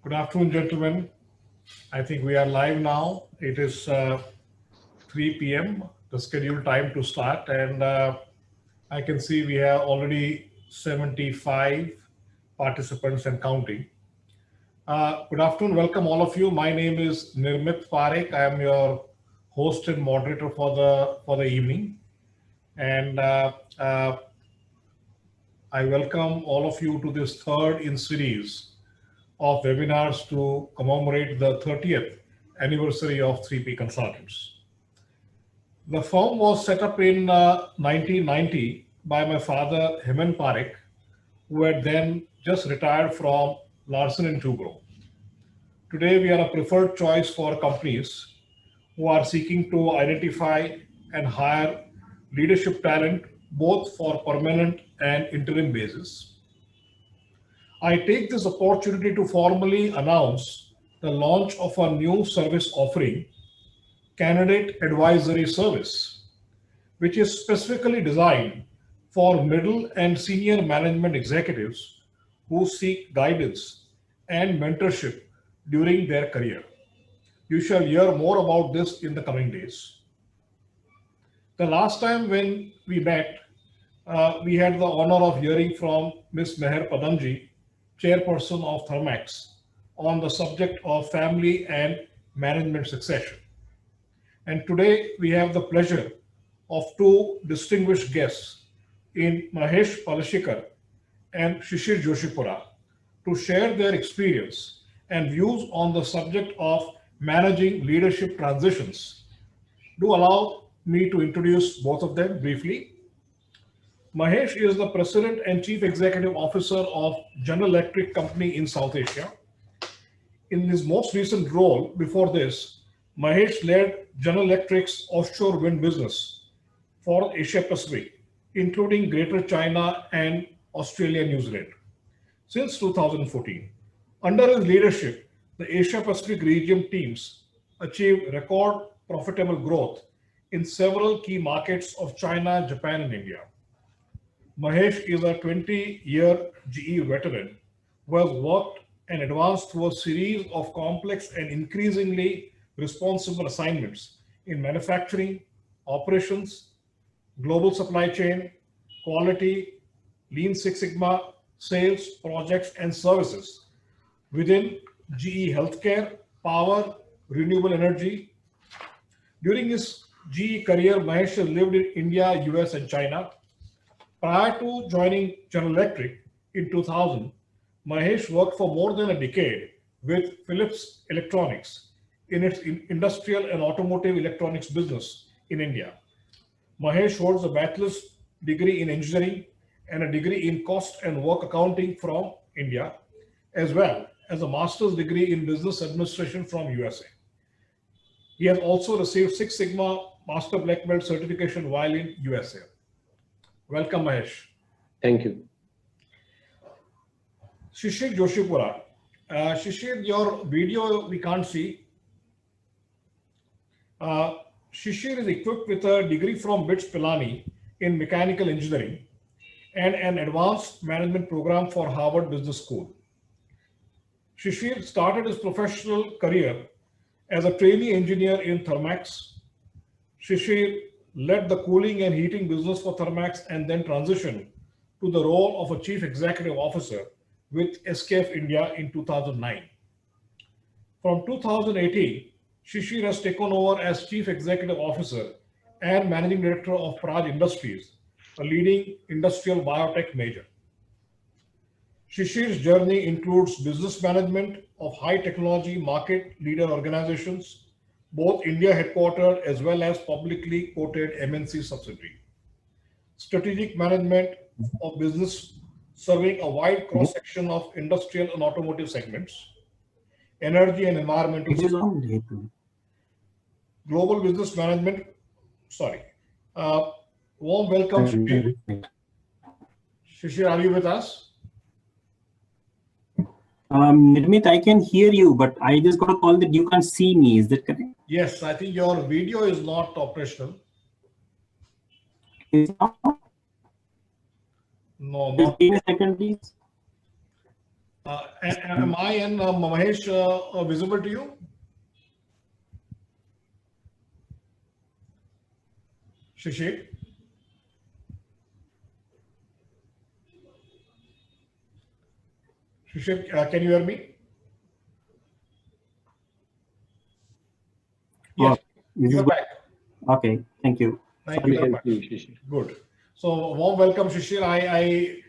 Good afternoon, gentlemen. I think we are live now. It is 3 p.m., the scheduled time to start, and I can see we have already 75 participants and counting. Good afternoon, welcome all of you. My name is Nirmit Parekh. I am your host and moderator for the evening, and I welcome all of you to this third in series of webinars to commemorate the 30th anniversary of 3P Consultants. The firm was set up in 1990 by my father, Hemen Parekh, who had then just retired from Larsen & Toubro. Today, we are a preferred choice for companies who are seeking to identify and hire leadership talent both for permanent and interim basis. I take this opportunity to formally announce the launch of a new service offering, Candidate Advisory Service, which is specifically designed for middle and senior management executives who seek guidance and mentorship during their career. You shall hear more about this in the coming days. The last time when we met, we had the honor of hearing from Ms. Meher Padamji, chairperson of Thermax, on the subject of family and management succession. And today we have the pleasure of two distinguished guests in Mahesh Palashikar and Shishir Joshipura to share their experience and views on the subject of managing leadership transitions. Do allow me to introduce both of them briefly. Mahesh is the President and Chief Executive Officer of General Electric Company in South Asia. In his most recent role before this, Mahesh led General Electric's offshore wind business for Asia Pacific, including Greater China and Australia, New Zealand, since 2014. Under his leadership, the Asia Pacific region teams achieved record profitable growth in several key markets of China, Japan, and India. Mahesh is a 20-year GE veteran who has worked and advanced through a series of complex and increasingly responsible assignments in manufacturing, operations, global supply chain, quality, Lean Six Sigma, sales, projects, and services within GE Healthcare, power, renewable energy. During his GE career, Mahesh has lived in India, US, and China. Prior to joining General Electric in 2000, Mahesh worked for more than a decade with Philips Electronics in its industrial and automotive electronics business in India. Mahesh holds a bachelor's degree in engineering and a degree in cost and work accounting from India, as well as a master's degree in business administration from USA. He has also received Six Sigma Master Black Belt certification while in USA. Welcome, Mahesh. Thank you. Shishir Joshipura. Shishir, your video we can't see. Shishir is equipped with a degree from BITS Pilani in mechanical engineering and an advanced management program for Harvard Business School. Shishir started his professional career as a trainee engineer in Thermax. Shishir led the cooling and heating business for Thermax and then transitioned to the role of a chief executive officer with SKF India in 2009. From 2018, Shishir has taken over as chief executive officer and managing director of Praj Industries, a leading industrial biotech major. Shishir's journey includes business management of high technology market leader organizations, both India headquartered as well as publicly quoted MNC subsidiary. Strategic management of business serving a wide cross-section of industrial and automotive segments, energy and environmental, global business management, warm welcome, Shishir. Shishir, are you with us? Nirmit, I can hear you, but I just got a call that you can't see me. Is that correct? Yes, I think your video is not operational. Is not? No, Just not. give me a second, please. Am I and Mahesh visible to you? Shishir? Shishir, can you hear me? Yes, this you're is good. back. Okay, thank you. Thank you very much. Good. So, warm welcome, Shishir. I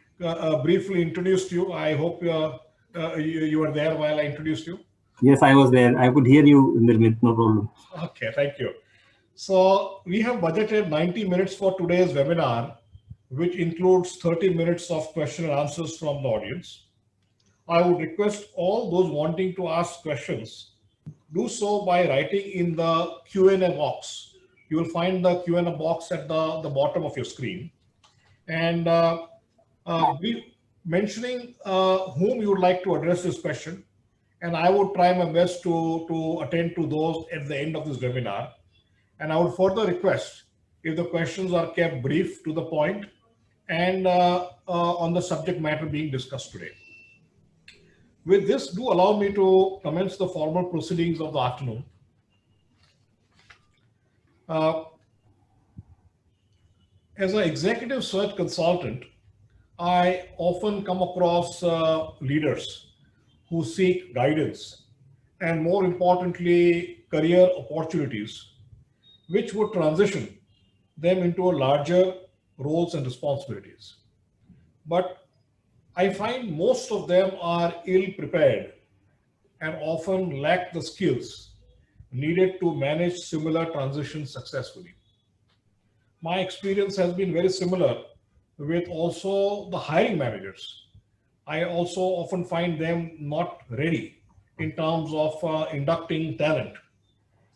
briefly introduced you. I hope you were there while I introduced you. Yes, I was there. I could hear you, Nirmit, no problem. Okay, thank you. So, we have budgeted 90 minutes for today's webinar, which includes 30 minutes of question and answers from the audience. I would request all those wanting to ask questions do so by writing in the Q&A box. You will find the Q&A box at the bottom of your screen. And be mentioning whom you would like to address this question. And I would try my best to attend to those at the end of this webinar. And I would further request if the questions are kept brief to the point and on the subject matter being discussed today. With this, do allow me to commence the formal proceedings of the afternoon. As an executive search consultant, I often come across leaders who seek guidance and, more importantly, career opportunities, which would transition them into larger roles and responsibilities. But I find most of them are ill prepared and often lack the skills needed to manage similar transitions successfully. My experience has been very similar with also the hiring managers. I also often find them not ready in terms of inducting talent.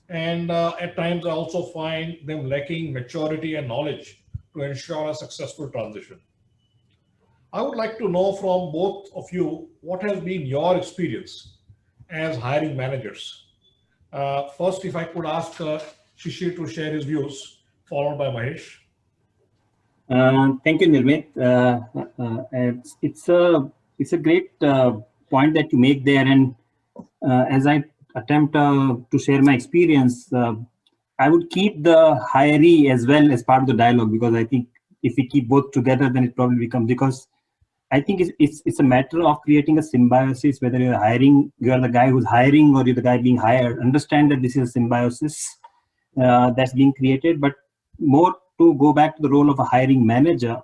And at times I also find them lacking maturity and knowledge to ensure a successful transition. I would like to know from both of you what has been your experience as hiring managers. First, if I could ask Shishir to share his views, followed by Mahesh. Thank you, Nirmit. It's a great point that you make there, and as I attempt to share my experience, I would keep the hiree as well as part of the dialogue, because I think if we keep both together, then it probably becomes, because I think it's a matter of creating a symbiosis. Whether you're hiring, you're the guy who's hiring, or you're the guy being hired. Understand that this is a symbiosis that's being created. But more to go back to the role of a hiring manager,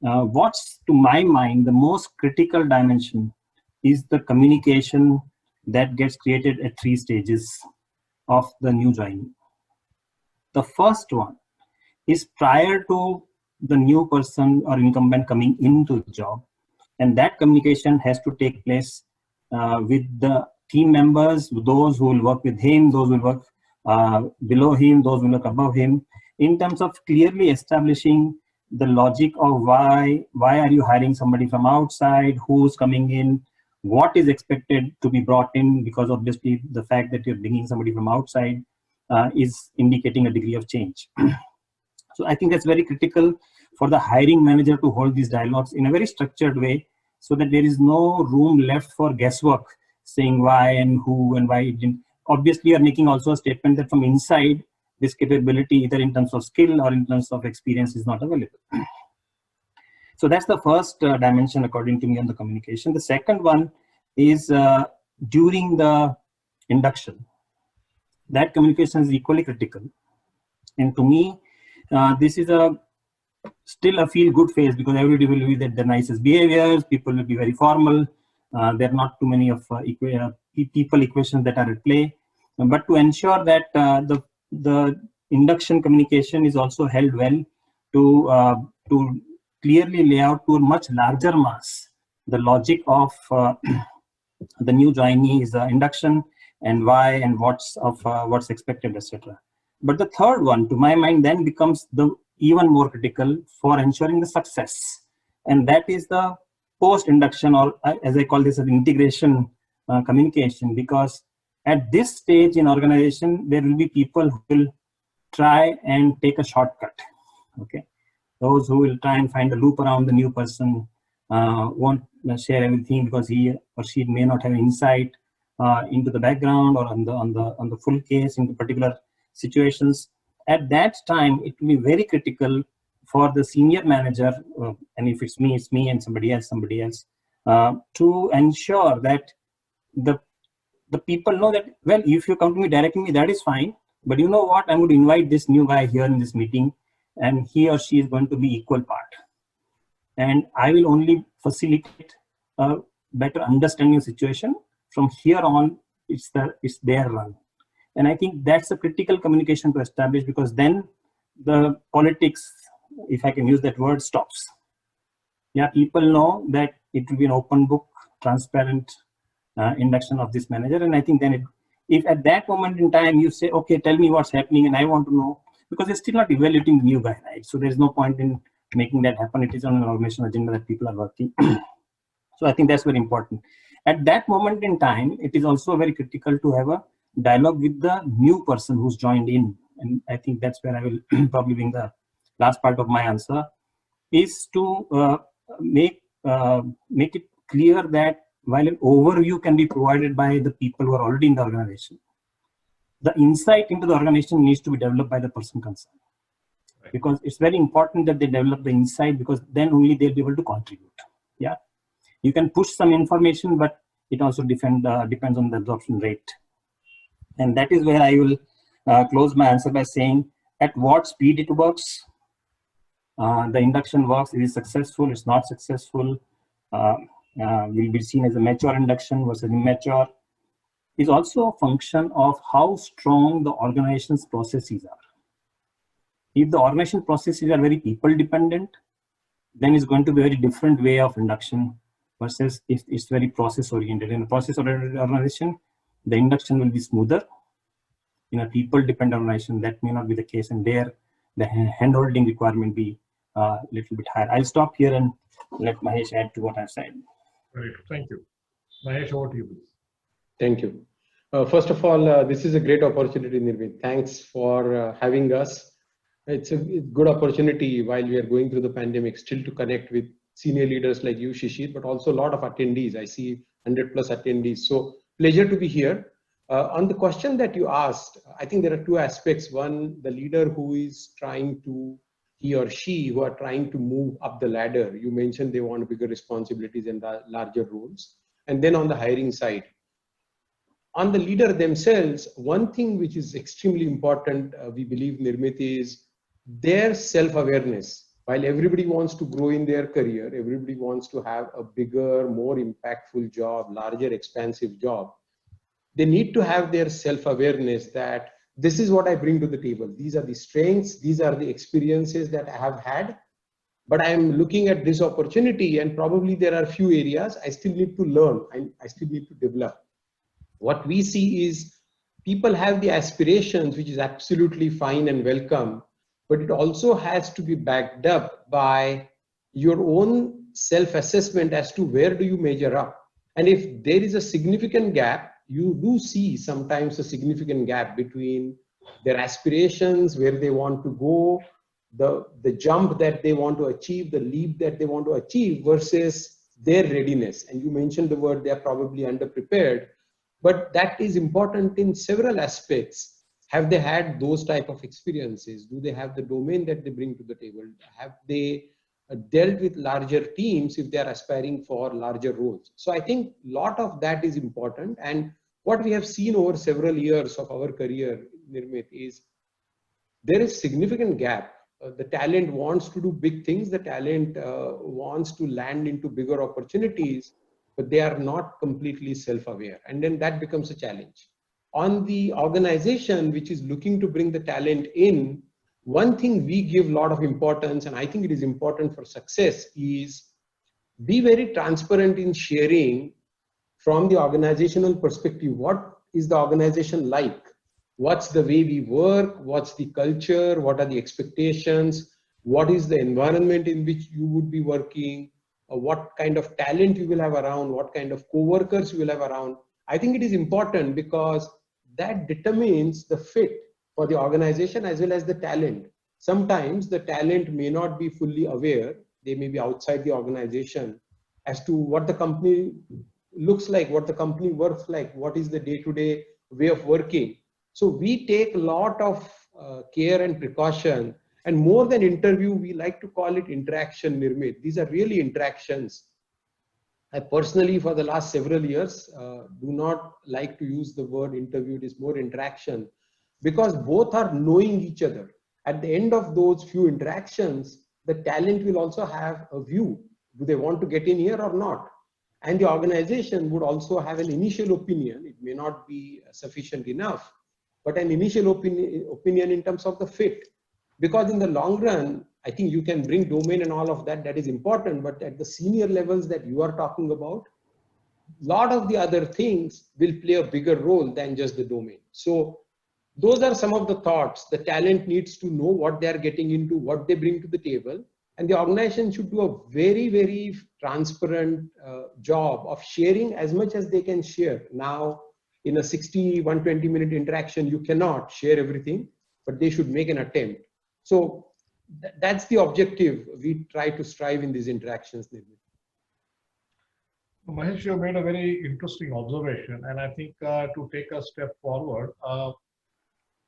what's to my mind the most critical dimension is the communication that gets created at 3 stages of the new joinee. The first one is prior to the new person or incumbent coming into the job. And that communication has to take place with the team members, those who will work with him, those who will work below him, those who will work above him, in terms of clearly establishing the logic of why are you hiring somebody from outside, who's coming in, what is expected to be brought in, because obviously the fact that you're bringing somebody from outside is indicating a degree of change. So I think that's very critical for the hiring manager to hold these dialogues in a very structured way, so that there is no room left for guesswork, saying why and who and why it didn't. Obviously, you're making also a statement that from inside, this capability, either in terms of skill or in terms of experience, is not available. So that's the first dimension, according to me, on the communication. The second one is during the induction. That communication is equally critical. And to me, this is still a feel-good phase, because everybody will be the nicest behaviors, people will be very formal, there are not too many of people equations that are at play. But to ensure that the induction communication is also held well, to clearly lay out to a much larger mass the logic of the new joinee's induction and why and what's expected, etc. But the third one, to my mind, then becomes the even more critical for ensuring the success, and that is the post-induction, or as I call this, an integration communication. Because at this stage in organization, there will be people who will try and take a shortcut. Okay, those who will try and find a loop around the new person, won't share everything because he or she may not have insight into the background or on the full case into particular situations. At that time, it will be very critical for the senior manager, and if it's me and somebody else, to ensure that the people know that, well, if you come to me directly, that is fine. But you know what? I'm going to invite this new guy here in this meeting, and he or she is going to be equal part. And I will only facilitate a better understanding of the situation. From here on, it's their run. And I think that's a critical communication to establish, because then the politics, if I can use that word, stops. Yeah, people know that it will be an open book, transparent induction of this manager. And I think then if at that moment in time you say, okay, tell me what's happening and I want to know, because they're still not evaluating the new guy, right? So there's no point in making that happen. It is on an organizational agenda that people are working. So I think that's very important. At that moment in time, it is also very critical to have a dialogue with the new person who's joined in. And I think that's where I will probably bring the last part of my answer, is to make it clear that while an overview can be provided by the people who are already in the organization, the insight into the organization needs to be developed by the person concerned. Right. Because it's very important that they develop the insight, because then only they'll be able to contribute. Yeah, you can push some information, but it also depends on the absorption rate. And that is where I will close my answer by saying at what speed it works. The induction works, it is successful, it's not successful, will be seen as a mature induction versus immature, is also a function of how strong the organization's processes are. If the organization processes are very people dependent, then it's going to be a very different way of induction versus if it's very process oriented. In a process oriented organization, the induction will be smoother. In a people dependent organization, that may not be the case, and there the hand-holding requirement be a little bit higher. I'll stop here and let Mahesh add to what I've said. Great, thank you. Mahesh, over to you, please. Thank you. First of all, this is a great opportunity, Nirmit. Thanks for having us. It's a good opportunity while we are going through the pandemic still to connect with senior leaders like you, Shishir, but also a lot of attendees. I see 100+ attendees. So pleasure to be here. On the question that you asked, I think there are two aspects. One, the leader who is trying to, he or she who are trying to move up the ladder. You mentioned they want bigger responsibilities and larger roles. And then on the hiring side, on the leader themselves, one thing which is extremely important, we believe, Nirmit, is their self-awareness. While everybody wants to grow in their career, everybody wants to have a bigger, more impactful job, larger, expansive job, they need to have their self-awareness that this is what I bring to the table. These are the strengths, these are the experiences that I have had, but I am looking at this opportunity and probably there are few areas I still need to learn, I still need to develop. What we see is people have the aspirations, which is absolutely fine and welcome, but it also has to be backed up by your own self-assessment as to where do you measure up. And if there is a significant gap, you do see sometimes a significant gap between their aspirations, where they want to go, the jump that they want to achieve, the leap that they want to achieve versus their readiness. And you mentioned the word, they are probably underprepared, but that is important in several aspects. Have they had those type of experiences? Do they have the domain that they bring to the table? Have they dealt with larger teams if they are aspiring for larger roles? So I think a lot of that is important. And what we have seen over several years of our career, Nirmit, is there is significant gap. The talent wants to do big things. The talent wants to land into bigger opportunities, but they are not completely self-aware. And then that becomes a challenge. On the organization, which is looking to bring the talent in, one thing we give a lot of importance, and I think it is important for success, is be very transparent in sharing from the organizational perspective. What is the organization like? What's the way we work? What's the culture? What are the expectations? What is the environment in which you would be working? What kind of talent you will have around? What kind of co-workers you will have around? I think it is important because that determines the fit for the organization as well as the talent. Sometimes the talent may not be fully aware. They may be outside the organization, as to what the company looks like, what the company works like, what is the day-to-day way of working. So we take a lot of care and precaution, and more than interview, we like to call it interaction, Nirmit. These are really interactions. I personally, for the last several years, do not like to use the word interview. It is more interaction, because both are knowing each other. At the end of those few interactions, the talent will also have a view. Do they want to get in here or not? And the organization would also have an initial opinion. It may not be sufficient enough, but an initial opinion in terms of the fit. Because in the long run, I think you can bring domain and all of that, that is important, but at the senior levels that you are talking about, a lot of the other things will play a bigger role than just the domain. So those are some of the thoughts. The talent needs to know what they are getting into, what they bring to the table, and the organization should do a very, very transparent job of sharing as much as they can share. Now, in a 60, 120-minute interaction, you cannot share everything, but they should make an attempt. So that's the objective we try to strive in these interactions. Mahesh, you made a very interesting observation, and I think to take a step forward,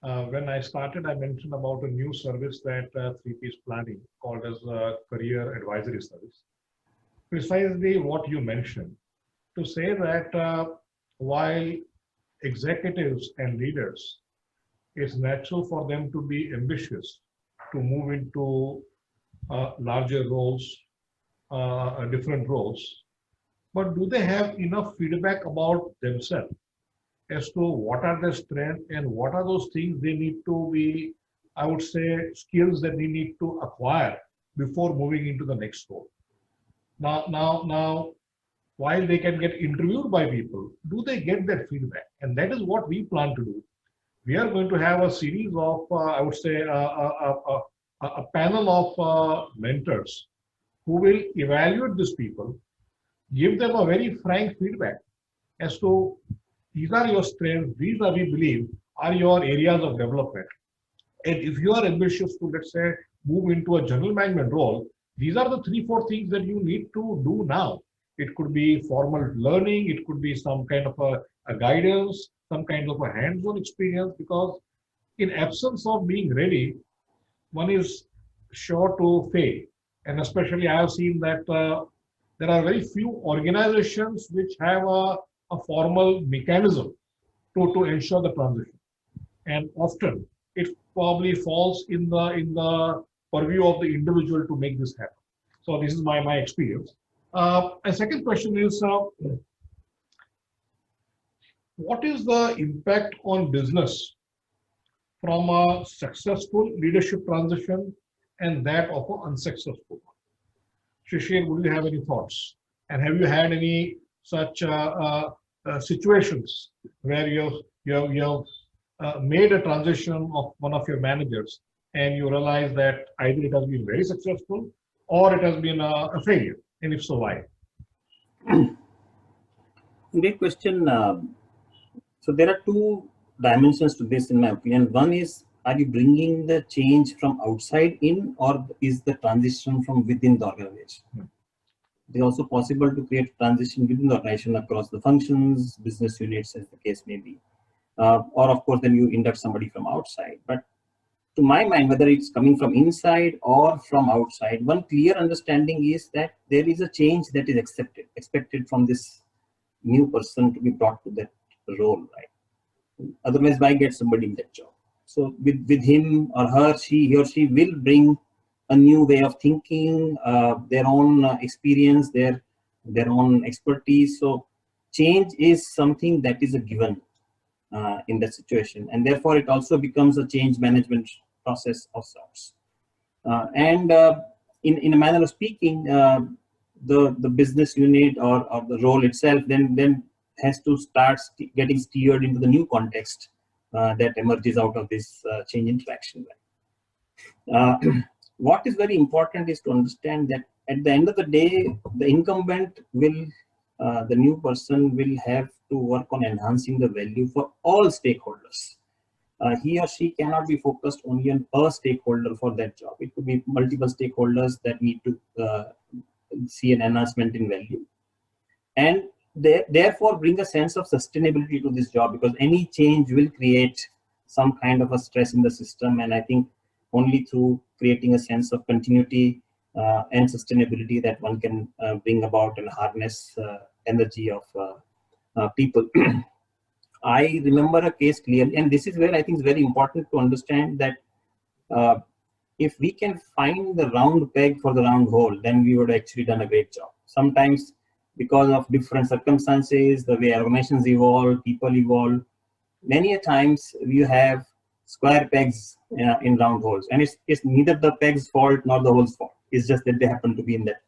when I started, I mentioned about a new service that 3P is planning called as Career Advisory Service. Precisely what you mentioned, to say that while executives and leaders, it's natural for them to be ambitious, to move into larger roles, different roles, but do they have enough feedback about themselves as to what are their strengths and what are those things they need to be, I would say, skills that they need to acquire before moving into the next role? Now, while they can get interviewed by people, do they get that feedback? And that is what we plan to do. We are going to have a series of, I would say, a panel of mentors who will evaluate these people, give them a very frank feedback as to these are your strengths, these are, we believe, are your areas of development. And if you are ambitious to, let's say, move into a general management role, these are the 3-4 things that you need to do now. It could be formal learning, it could be some kind of a guidance, some kind of a hands-on experience, because in absence of being ready, one is sure to fail. And especially I have seen that there are very few organizations which have a formal mechanism to ensure the transition. And often it probably falls in the purview of the individual to make this happen. So this is my experience. A second question is, what is the impact on business from a successful leadership transition and that of an unsuccessful one? Shishir, would you have any thoughts? And have you had any such situations where you have made a transition of one of your managers and you realize that either it has been very successful or it has been a failure? And if so, why? Great question. So there are two dimensions to this, in my opinion. One is, are you bringing the change from outside in, or is the transition from within the organization? It is also possible to create transition within the organization across the functions, business units, as the case may be. Or of course, then you induct somebody from outside. But to my mind, whether it's coming from inside or from outside, one clear understanding is that there is a change that is expected from this new person to be brought to that role, right? Otherwise, why get somebody in that job? So with him or her, he or she will bring a new way of thinking, their own experience, their own expertise. So change is something that is a given in that situation, and therefore it also becomes a change management process of sorts. In a manner of speaking, the business unit or the role itself then has to start getting steered into the new context that emerges out of this change interaction. What is very important is to understand that at the end of the day, the incumbent will, the new person will have to work on enhancing the value for all stakeholders. He or she cannot be focused only on a stakeholder for that job. It could be multiple stakeholders that need to see an enhancement in value. and therefore bring a sense of sustainability to this job, because any change will create some kind of a stress in the system. And I think only through creating a sense of continuity and sustainability that one can bring about and harness energy of people. I remember a case clearly, and this is where I think it's very important to understand that if we can find the round peg for the round hole, then we would actually done a great job. Sometimes because of different circumstances, the way organizations evolve, people evolve, many a times you have square pegs in round holes, and it's neither the peg's fault nor the hole's fault. It's just that they happen to be in that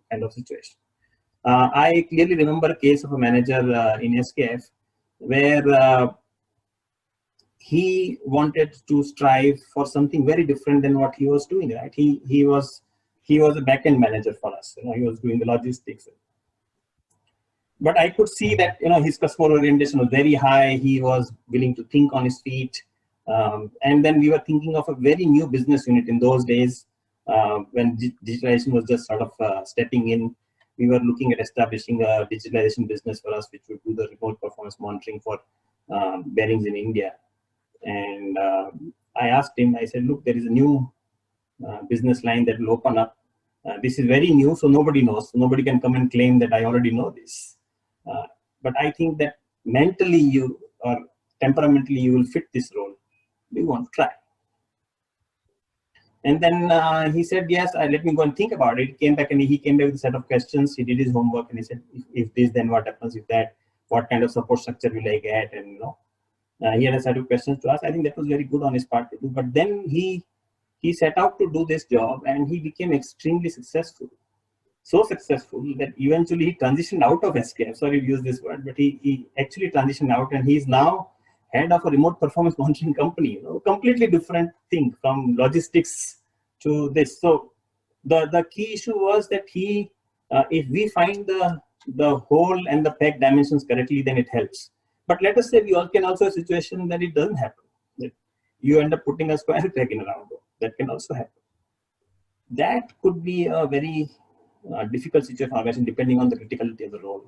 kind of situation. I clearly remember a case of a manager in SKF where he wanted to strive for something very different than what he was doing. Right? He was a back-end manager for us. He was doing the logistics. But I could see that his customer orientation was very high. He was willing to think on his feet. And then we were thinking of a very new business unit in those days when digitalization was just sort of stepping in. We were looking at establishing a digitalization business for us, which would do the remote performance monitoring for bearings in India. And I asked him, I said, look, there is a new business line that will open up. This is very new, so nobody knows. So nobody can come and claim that I already know this. But I think that mentally you or temperamentally you will fit this role. We want to try. And then he said, yes, let me go and think about it. He came back with a set of questions. He did his homework and he said, if this, then what happens if that? What kind of support structure will I get? And he had a set of questions to ask. I think that was very good on his part to do. But then he set out to do this job and he became extremely successful. So successful that eventually he transitioned out of SKF. Sorry to use this word, but he actually transitioned out and he's now head of a remote performance monitoring company. Completely different thing from logistics to this. So the key issue was that if we find the hole and the peg dimensions correctly, then it helps. But let us say we all can also have a situation that it doesn't happen. That you end up putting a square peg in a round hole. That can also happen. That could be a very difficult situation for organization depending on the criticality of the role.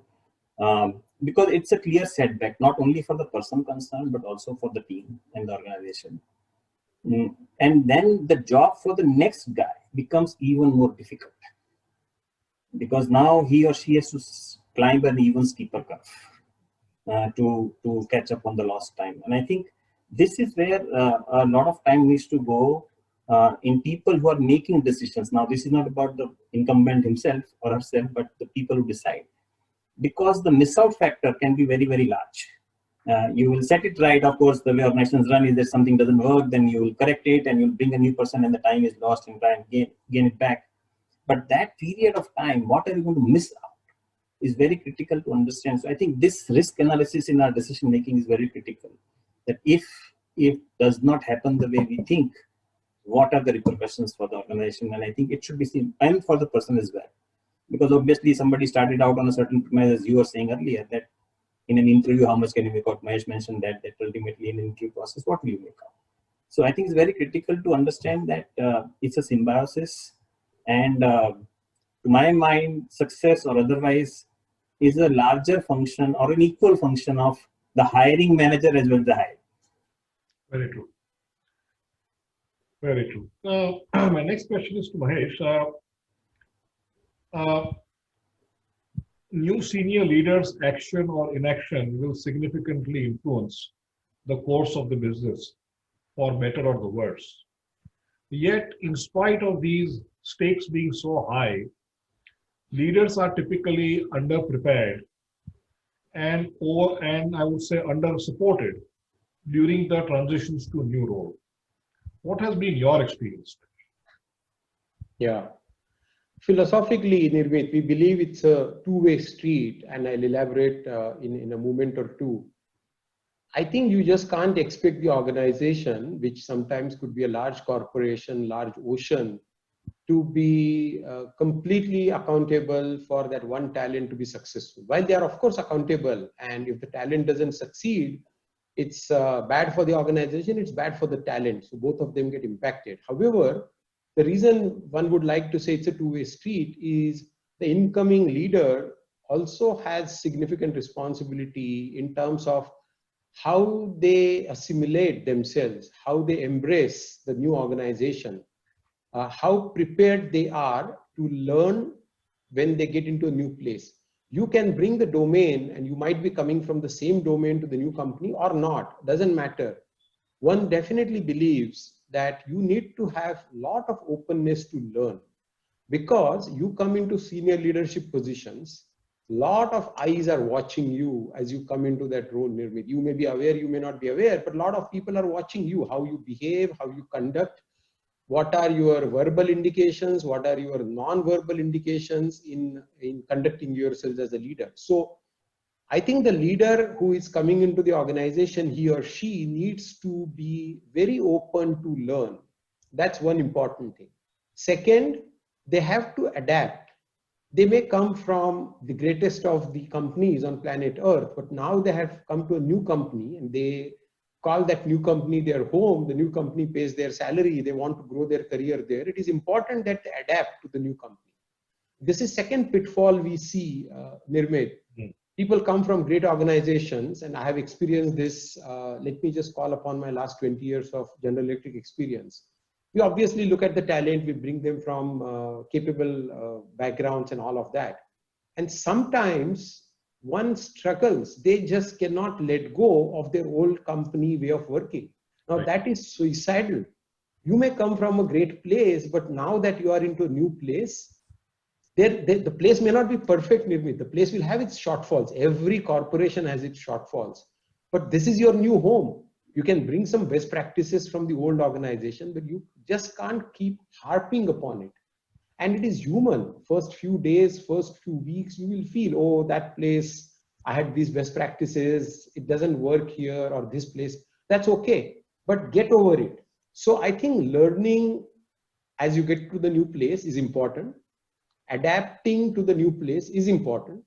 Because it's a clear setback, not only for the person concerned, but also for the team and the organization. And then the job for the next guy becomes even more difficult. Because now he or she has to climb an even steeper curve to catch up on the lost time. And I think this is where a lot of time needs to go in people who are making decisions. Now, this is not about the incumbent himself or herself, but the people who decide. Because the miss out factor can be very, very large. You will set it right. Of course, the way organizations run is that something doesn't work, then you will correct it and you'll bring a new person and the time is lost and try and gain it back. But that period of time, what are you going to miss out is very critical to understand. So I think this risk analysis in our decision making is very critical. That if it does not happen the way we think, what are the repercussions for the organization? And I think it should be seen, and for the person as well. Because obviously somebody started out on a certain premise, as you were saying earlier, that in an interview, how much can you make out? Mahesh mentioned that ultimately in an interview process, what will you make out? So I think it's very critical to understand that it's a symbiosis. And to my mind, success or otherwise is a larger function or an equal function of the hiring manager as well as the hire. Very true. Very true. My next question is to Mahesh. New senior leaders' action or inaction will significantly influence the course of the business, for better or the worse. Yet, in spite of these stakes being so high, leaders are typically underprepared and I would say under-supported during the transitions to a new role. What has been your experience? Yeah. Philosophically, Nirmit, we believe it's a two-way street, and I'll elaborate in a moment or two. I think you just can't expect the organization, which sometimes could be a large corporation, large ocean, to be completely accountable for that one talent to be successful. While they are, of course, accountable, and if the talent doesn't succeed, it's bad for the organization, it's bad for the talent. So both of them get impacted. However, the reason one would like to say it's a two-way street is the incoming leader also has significant responsibility in terms of how they assimilate themselves, how they embrace the new organization, how prepared they are to learn when they get into a new place. You can bring the domain and you might be coming from the same domain to the new company or not, doesn't matter. One definitely believes that you need to have a lot of openness to learn, because you come into senior leadership positions, lot of eyes are watching you as you come into that role, Nirmit. You may be aware, you may not be aware, but a lot of people are watching you, how you behave, how you conduct, what are your verbal indications, what are your non-verbal indications in conducting yourselves as a leader. So I think the leader who is coming into the organization, he or she needs to be very open to learn. That's one important thing. Second, they have to adapt. They may come from the greatest of the companies on planet Earth, but now they have come to a new company and they call that new company their home. The new company pays their salary. They want to grow their career there. It is important that they adapt to the new company. This is second pitfall we see, Nirmit. People come from great organizations, and I have experienced this. Let me just call upon my last 20 years of General Electric experience. We obviously look at the talent, we bring them from capable backgrounds and all of that. And sometimes one struggles, they just cannot let go of their old company way of working. Now Right. that is suicidal. You may come from a great place, but now that you are into a new place, the place may not be perfect, Nirmit. The place will have its shortfalls. Every corporation has its shortfalls. But this is your new home. You can bring some best practices from the old organization, but you just can't keep harping upon it. And it is human. First few days, first few weeks, you will feel, oh, that place, I had these best practices, it doesn't work here, or this place. That's okay. But get over it. So I think learning as you get to the new place is important. Adapting to the new place is important.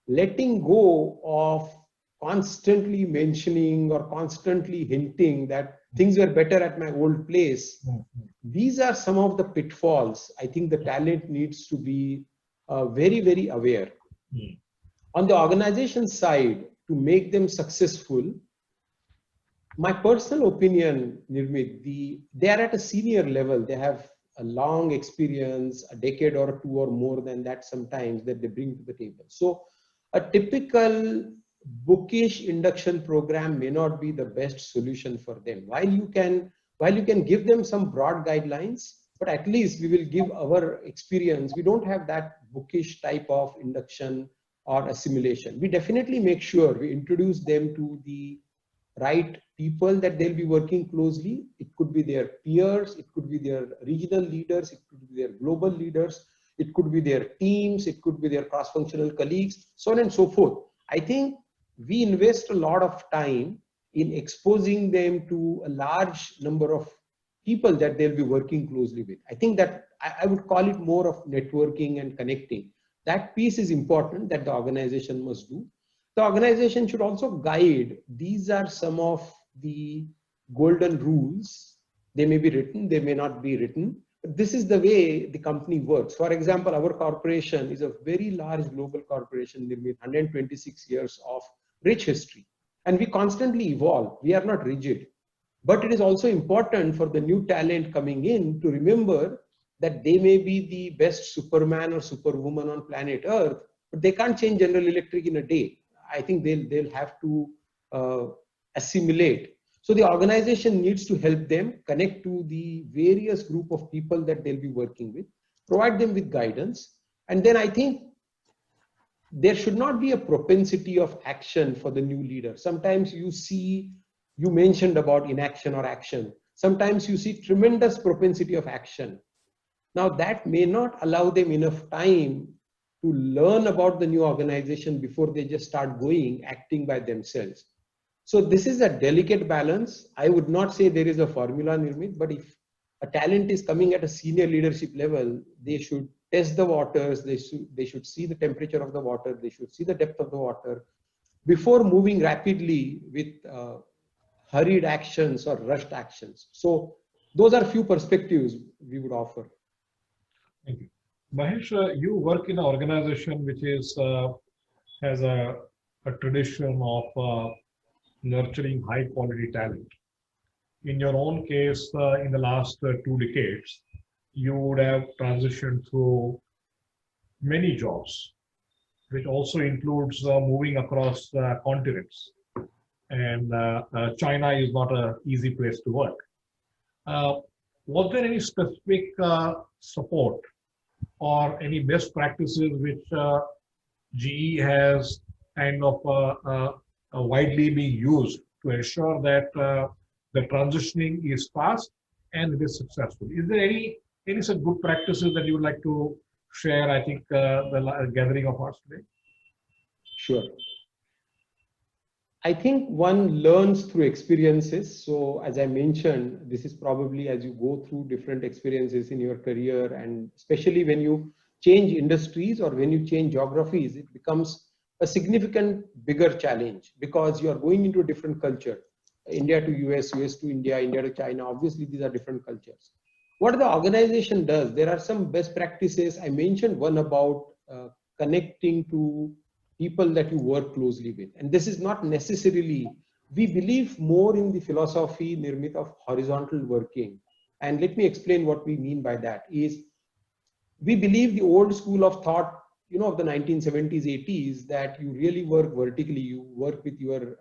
Letting go of constantly mentioning or constantly hinting that things were better at my old place. These are some of the pitfalls. I think the talent needs to be very, very aware. On the organization side, to make them successful, my personal opinion, Nirmit, they are at a senior level. They have a long experience, a decade or two or more than that sometimes, that they bring to the table. So a typical bookish induction program may not be the best solution for them. While you can give them some broad guidelines, but at least we will give our experience. We don't have that bookish type of induction or assimilation. We definitely make sure we introduce them to the right people that they'll be working closely. It could be their peers, it could be their regional leaders, it could be their global leaders, it could be their teams, it could be their cross-functional colleagues, so on and so forth. I think we invest a lot of time in exposing them to a large number of people that they'll be working closely with. I think that I would call it more of networking and connecting. That piece is important that the organization must do. The organization should also guide. These are some of the golden rules. They may be written, they may not be written, but this is the way the company works. For example, our corporation is a very large global corporation with 126 years of rich history. And we constantly evolve. We are not rigid. But it is also important for the new talent coming in to remember that they may be the best Superman or Superwoman on planet Earth, but they can't change General Electric in a day. I think they'll have to assimilate. So the organization needs to help them connect to the various group of people that they'll be working with, provide them with guidance. And then I think there should not be a propensity of action for the new leader. Sometimes you mentioned about inaction or action. Sometimes you see tremendous propensity of action. Now that may not allow them enough time to learn about the new organization before they just start acting by themselves. So this is a delicate balance. I would not say there is a formula, Nirmit, but if a talent is coming at a senior leadership level, they should test the waters, they should see the temperature of the water, they should see the depth of the water before moving rapidly with hurried actions or rushed actions. So those are few perspectives we would offer. Thank you. Mahesh, you work in an organization which is has a tradition of nurturing high quality talent. In your own case, in the last 2 decades, you would have transitioned through many jobs, which also includes moving across continents. And China is not an easy place to work. Uh, was there any specific support or any best practices which GE has kind of widely being used to ensure that the transitioning is fast and it is successful? Is there any such good practices that you would like to share? I think the gathering of ours today. Sure. I think one learns through experiences. So as I mentioned, this is probably as you go through different experiences in your career, and especially when you change industries or when you change geographies, it becomes a significant bigger challenge because you are going into a different culture. India to US, US to India, India to China. Obviously, these are different cultures. What the organization does, there are some best practices. I mentioned one about connecting to people that you work closely with. And this is not necessarily, we believe more in the philosophy, Nirmit, of horizontal working. And let me explain what we mean by that is we believe the old school of thought, you know, of the 1970s, 80s, that you really work vertically. You work with your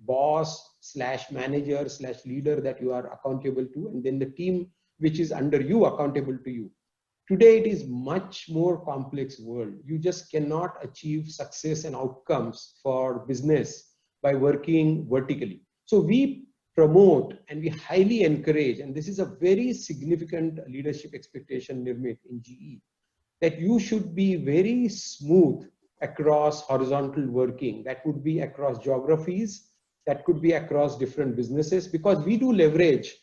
boss slash manager slash leader that you are accountable to, and then the team which is under you accountable to you. Today, it is much more complex world. You just cannot achieve success and outcomes for business by working vertically. So we promote and we highly encourage, and this is a very significant leadership expectation, Nirmit, in GE, that you should be very smooth across horizontal working. That would be across geographies, that could be across different businesses, because we do leverage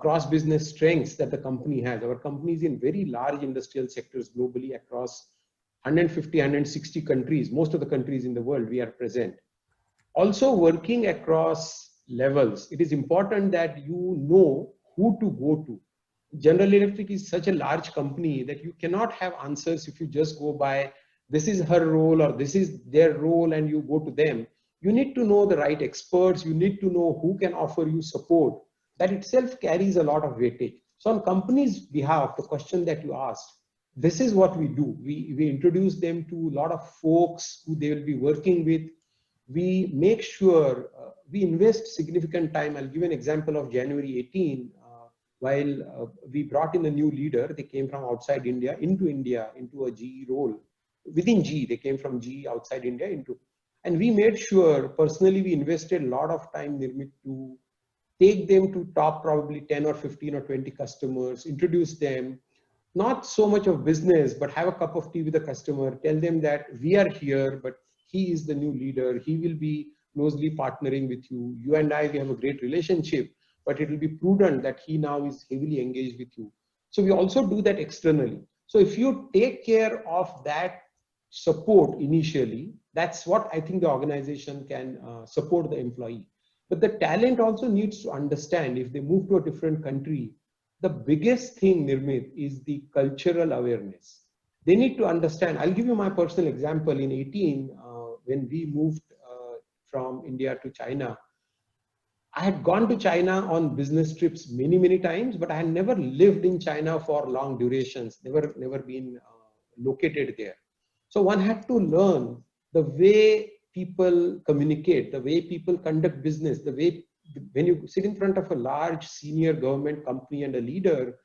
cross-business strengths that the company has. Our company is in very large industrial sectors globally across 150, 160 countries. Most of the countries in the world we are present. Also working across levels, it is important that you know who to go to. General Electric is such a large company that you cannot have answers if you just go by, this is her role or this is their role and you go to them. You need to know the right experts. You need to know who can offer you support. That itself carries a lot of weightage. So on company's behalf, the question that you asked, this is what we do. We introduce them to a lot of folks who they will be working with. We make sure we invest significant time. I'll give an example of January 18. While we brought in a new leader, they came from outside India, into a GE role. Within GE, they came from GE outside India into, and we made sure, personally, we invested a lot of time, Nirmit, to take them to top probably 10 or 15 or 20 customers, introduce them, not so much of business, but have a cup of tea with the customer, tell them that we are here, but he is the new leader. He will be closely partnering with you. You and I, we have a great relationship, but it will be prudent that he now is heavily engaged with you. So we also do that externally. So if you take care of that support initially, that's what I think the organization can support the employee. But the talent also needs to understand, if they move to a different country, the biggest thing, Nirmit, is the cultural awareness. They need to understand. I'll give you my personal example. In 18, when we moved from India to China, I had gone to China on business trips many, many times, but I had never lived in China for long durations, never been located there. So one had to learn the way people communicate, the way people conduct business, the way when you sit in front of a large senior government company and a leader,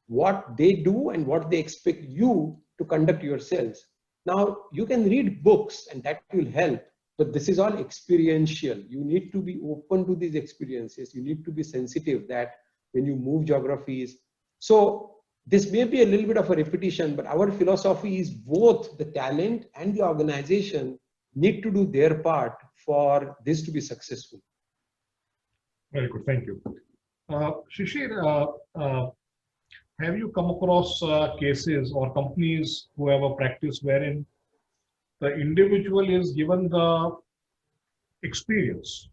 what they do and what they expect you to conduct yourselves. Now, you can read books and that will help, but this is all experiential. You need to be open to these experiences. You need to be sensitive that when you move geographies. So this may be a little bit of a repetition, but our philosophy is both the talent and the organization need to do their part for this to be successful. Very good, thank you. Shishir, have you come across cases or companies who have a practice wherein the individual is given the experience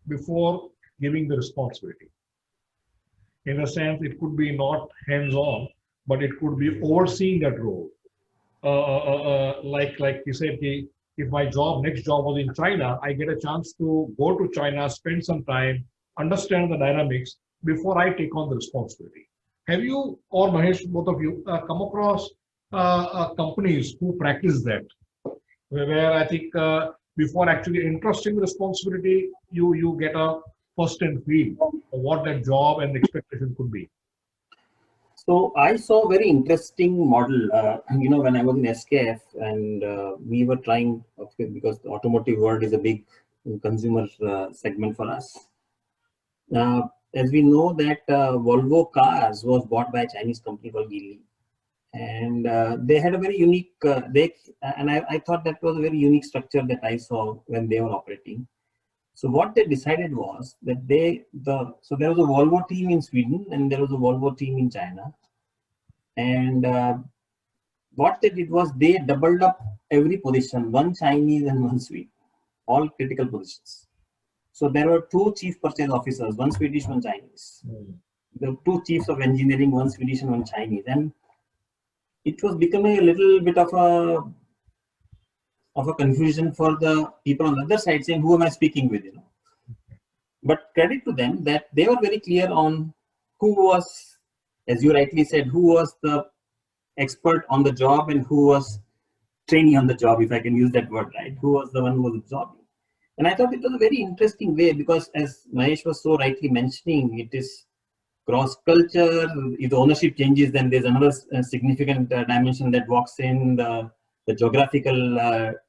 before giving the responsibility? In a sense, it could be not hands-on, but it could be overseeing that role. Like you said, if my next job was in China, I get a chance to go to China, spend some time, understand the dynamics before I take on the responsibility. Have you or Mahesh, both of you, come across companies who practice that, where I think before actually entrusting the responsibility, you get a first-hand feel of what that job and the expectation could be? So I saw a very interesting model, when I was in SKF, and we were trying, because the automotive world is a big consumer segment for us. As we know that Volvo Cars was bought by a Chinese company called Geely, and they had a very unique, I thought that was a very unique structure that I saw when they were operating. So what they decided was that so there was a Volvo team in Sweden and there was a Volvo team in China. And what they did was they doubled up every position, one Chinese and one Swede, all critical positions. So there were two chief purchase officers, one Swedish, one Chinese. The two chiefs of engineering, one Swedish and one Chinese. And it was becoming a little bit of a confusion for the people on the other side, saying, who am I speaking with? But credit to them that they were very clear on who was, as you rightly said, who was the expert on the job and who was trainee on the job, if I can use that word, right? Who was the one who was absorbing. And I thought it was a very interesting way, because as Mahesh was so rightly mentioning, it is cross-culture. If the ownership changes, then there's another significant dimension that walks in, the geographical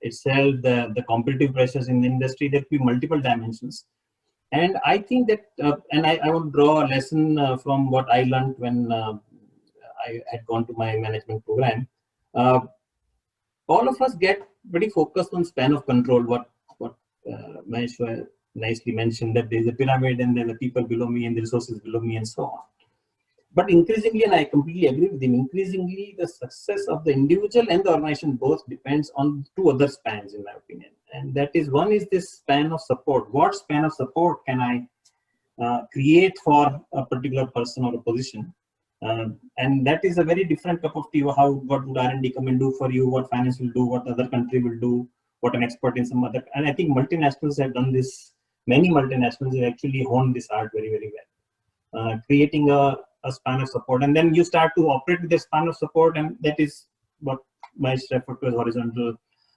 itself, the competitive pressures in the industry. There could be multiple dimensions. And I think that, and I would draw a lesson from what I learned when I had gone to my management program. All of us get very focused on span of control, what Mahesh nicely mentioned, that there's a pyramid and then the people below me and the resources below me and so on. But increasingly, and I completely agree with him, increasingly the success of the individual and the organization both depends on two other spans, in my opinion. And that is, one is this span of support. What span of support can I create for a particular person or a position? And that is a very different cup of tea. What would R&D come and do for you? What finance will do? What other country will do? What an expert in some other. And I think multinationals have done this. Many multinationals have actually honed this art very, very well. Creating a span of support, and then you start to operate with the span of support, and that is what Mahesh referred to as horizontal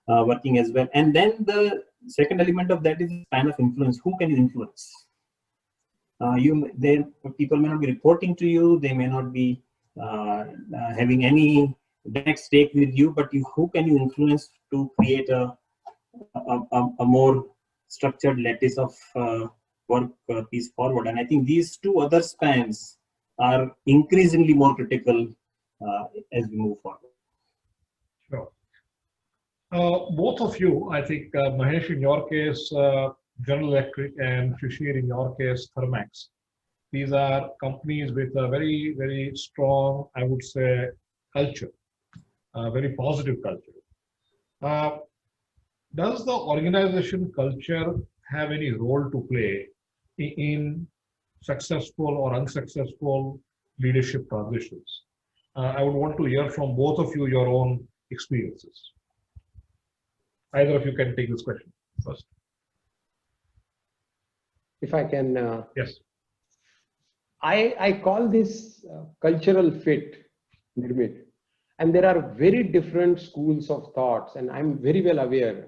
working as well. And then the second element of that is the span of influence. Who can you influence? People may not be reporting to you, they may not be having any direct stake with you, but who can you influence to create a more structured lattice of work piece forward? And I think these two other spans are increasingly more critical as we move forward. Sure. Both of you, I think, Mahesh, in your case, General Electric, and Shishir, in your case, Thermax. These are companies with a very, very strong, I would say, culture, very positive culture. Does the organization culture have any role to play in successful or unsuccessful leadership transitions? I would want to hear from both of you your own experiences. Either of you can take this question first. If I can. Yes. I call this cultural fit, Nirmit. And there are very different schools of thoughts, and I'm very well aware.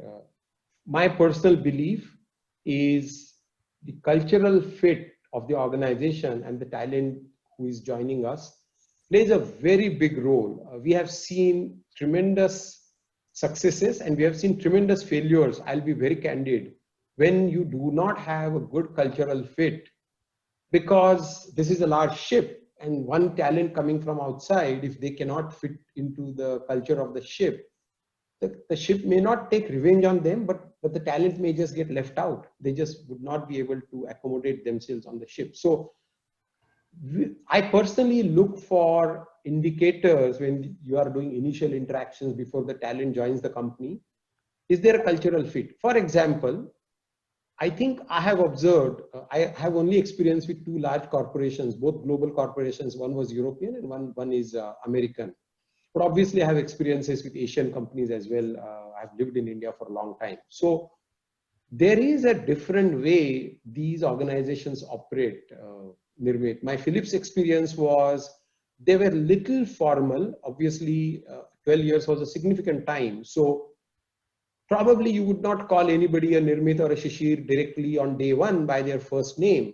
My personal belief is the cultural fit of the organization and the talent who is joining us plays a very big role. We have seen tremendous successes and we have seen tremendous failures. I'll be very candid. When you do not have a good cultural fit, because this is a large ship, and one talent coming from outside, if they cannot fit into the culture of the ship, the ship may not take revenge on them, but the talent may just get left out. They just would not be able to accommodate themselves on the ship. So I personally look for indicators when you are doing initial interactions before the talent joins the company. Is there a cultural fit? For example, I think I have observed, I have only experience with two large corporations, both global corporations. One was European and one is American. But obviously I have experiences with Asian companies as well. I I've lived in India for a long time. So there is a different way these organizations operate, Nirmit. My Philips experience was they were little formal. Obviously, 12 years was a significant time. So probably you would not call anybody a Nirmit or a Shishir directly on day one by their first name.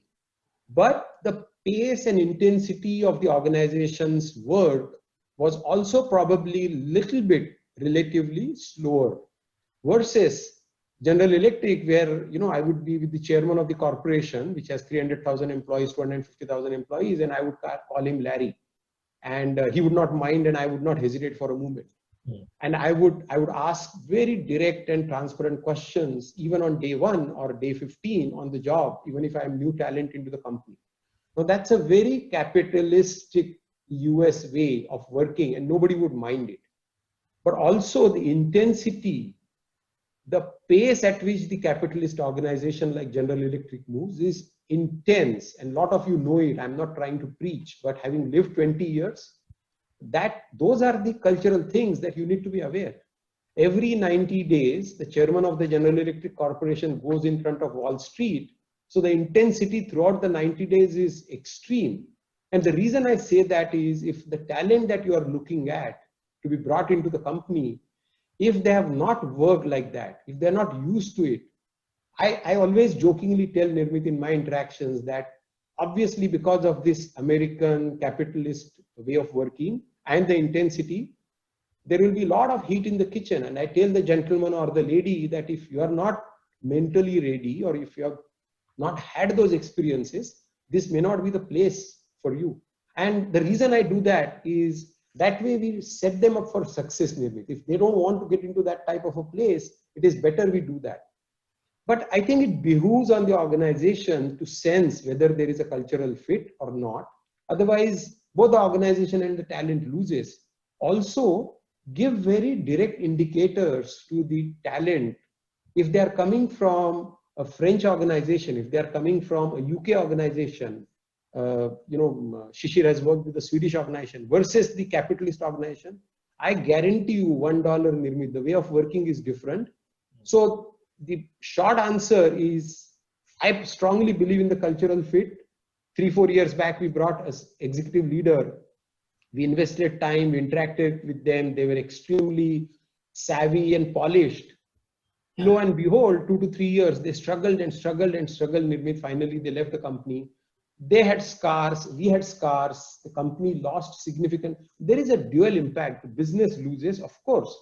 But the pace and intensity of the organization's work was also probably little bit relatively slower versus General Electric, where I would be with the chairman of the corporation, which has 300,000 employees, 250,000 employees, and I would call him Larry, and he would not mind, and I would not hesitate for a moment. And I would ask very direct and transparent questions, even on day 1 or day 15 on the job, even if I'm new talent into the company. Now that's a very capitalistic US way of working, and nobody would mind it. But also the intensity, the pace at which the capitalist organization like General Electric moves is intense, and a lot of you know it. I'm not trying to preach, but having lived 20 years, those are the cultural things that you need to be aware. Every 90 days, the chairman of the General Electric Corporation goes in front of Wall Street. So the intensity throughout the 90 days is extreme. And the reason I say that is, if the talent that you are looking at to be brought into the company, if they have not worked like that, if they're not used to it, I always jokingly tell Nirmit in my interactions that obviously because of this American capitalist way of working and the intensity, there will be a lot of heat in the kitchen. And I tell the gentleman or the lady that if you are not mentally ready, or if you have not had those experiences, this may not be the place for you. And the reason I do that is that way we set them up for success, Nirmit. If they don't want to get into that type of a place, it is better we do that. But I think it behooves on the organization to sense whether there is a cultural fit or not. Otherwise, both the organization and the talent loses. Also, give very direct indicators to the talent. If they are coming from a French organization, if they are coming from a UK organization, Shishir has worked with the Swedish organization versus the capitalist organization, I guarantee you $1, Nirmit, the way of working is different. So the short answer is, I strongly believe in the cultural fit. 3-4 years back, we brought an executive leader. We invested time, we interacted with them. They were extremely savvy and polished. Lo and behold, 2 to 3 years, they struggled and struggled and struggled. Nirmit, finally, they left the company. They had scars, we had scars. The company lost significant. There is a dual impact. The business loses, of course,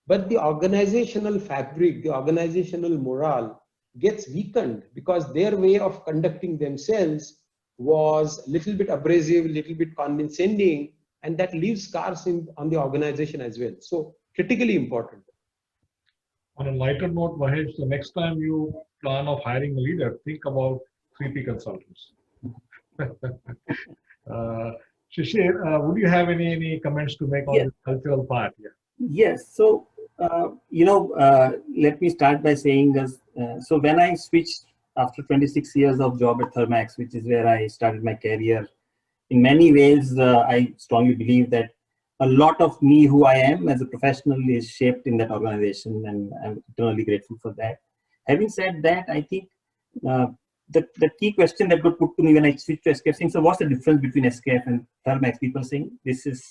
but the organizational fabric, the organizational morale gets weakened because their way of conducting themselves was a little bit abrasive, a little bit condescending, and that leaves scars on the organization as well. So critically important. On a lighter note, Mahesh, the next time you plan of hiring a leader, think about 3P consultants. Shishir, would you have any comments to make on the cultural part? Yeah. Yes. So, let me start by saying this. So when I switched after 26 years of job at Thermax, which is where I started my career, in many ways, I strongly believe that a lot of me, who I am as a professional, is shaped in that organization, and I'm eternally grateful for that. Having said that, I think the key question that got put to me when I switched to SKF, saying, so what's the difference between SKF and Thermax? People saying this is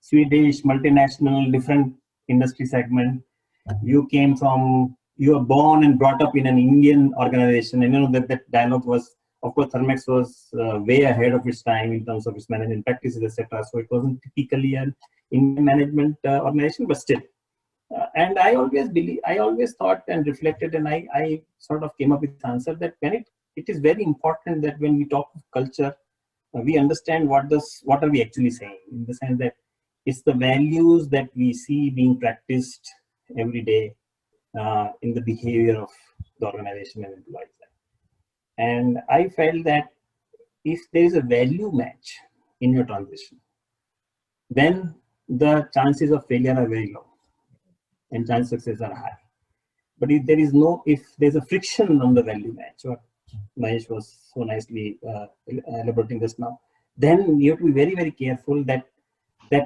Swedish, multinational, different industry segment. You were born and brought up in an Indian organization, and that dialogue was, of course, Thermax was way ahead of its time in terms of its management practices, etc. So it wasn't typically an Indian management organization, but still. And I always thought and reflected, and I sort of came up with the answer that when it is very important that when we talk of culture, we understand what are we actually saying, in the sense that it's the values that we see being practiced every day in the behavior of the organization and employees. And I felt that if there is a value match in your transition, then the chances of failure are very low and chances of success are high. But if there's a friction on the value match, what Mahesh was so nicely elaborating just now, then you have to be very, very careful that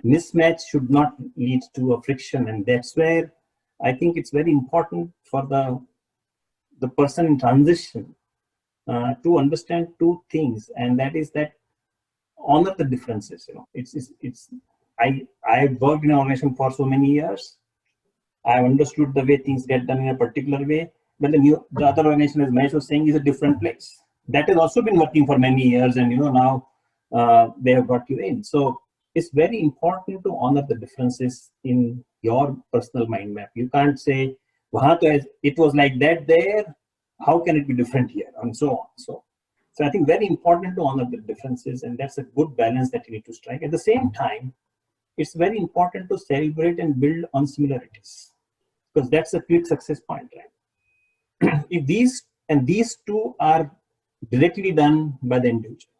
mismatch should not lead to a friction. And that's where I think it's very important for the person in transition to understand two things, and that is that honor the differences. I've worked in an organization for so many years. I've understood the way things get done in a particular way, but the other organization, as Mahesh was saying, is a different place. That has also been working for many years, and now they have brought you in. So it's very important to honor the differences in your personal mind map. You can't say, it was like that there, how can it be different here, and so on. So I think very important to honor the differences, and that's a good balance that you need to strike. At the same time, it's very important to celebrate and build on similarities, because that's a quick success point, right? If these two are directly done by the individual,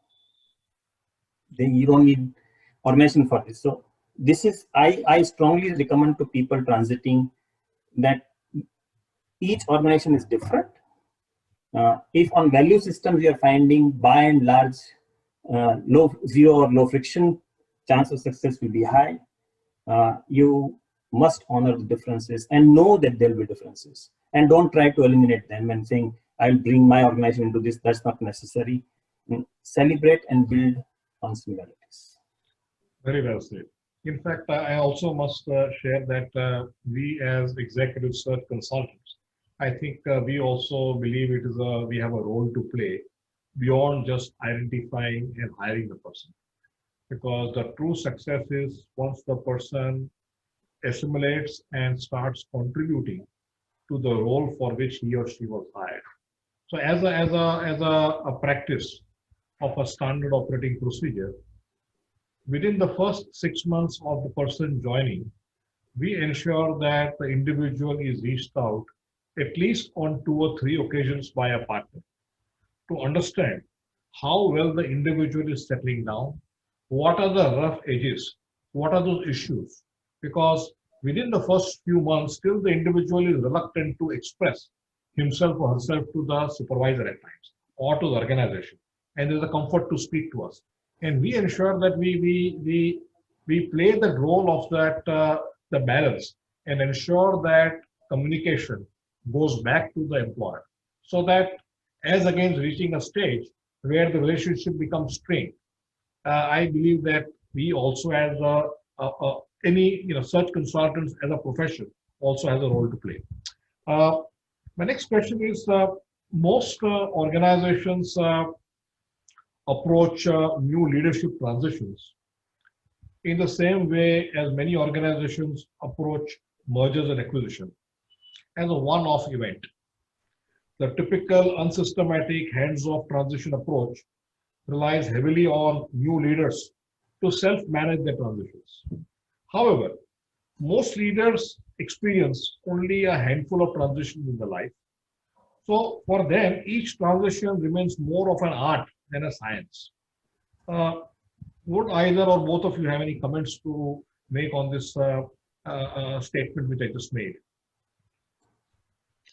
then you don't need organization for this. So this is, I strongly recommend to people transiting that each organization is different. If on value systems you are finding by and large zero or low friction, chance of success will be high. You must honor the differences and know that there will be differences, and don't try to eliminate them and saying, I'll bring my organization into this. That's not necessary. Celebrate and build on similarities. Very well said. In fact, I also must share that we as executive search consultants, I think we also believe we have a role to play beyond just identifying and hiring the person. Because the true success is once the person assimilates and starts contributing to the role for which he or she was hired. So as a practice of a standard operating procedure, within the first 6 months of the person joining, we ensure that the individual is reached out at least on 2 or 3 occasions by a partner to understand how well the individual is settling down, what are the rough edges, what are those issues, because within the first few months, still the individual is reluctant to express himself or herself to the supervisor at times or to the organization, and there's a comfort to speak to us. And we ensure that we play the role of that the balance and ensure that communication goes back to the employer, so that as against reaching a stage where the relationship becomes strained. I believe that we also, as any search consultants as a profession, also has a role to play. My next question is: most organizations approach new leadership transitions in the same way as many organizations approach mergers and acquisition, as a one-off event. The typical unsystematic hands-off transition approach relies heavily on new leaders to self-manage their transitions. However, most leaders experience only a handful of transitions in their life. So for them, each transition remains more of an art than a science. Would either or both of you have any comments to make on this statement which I just made?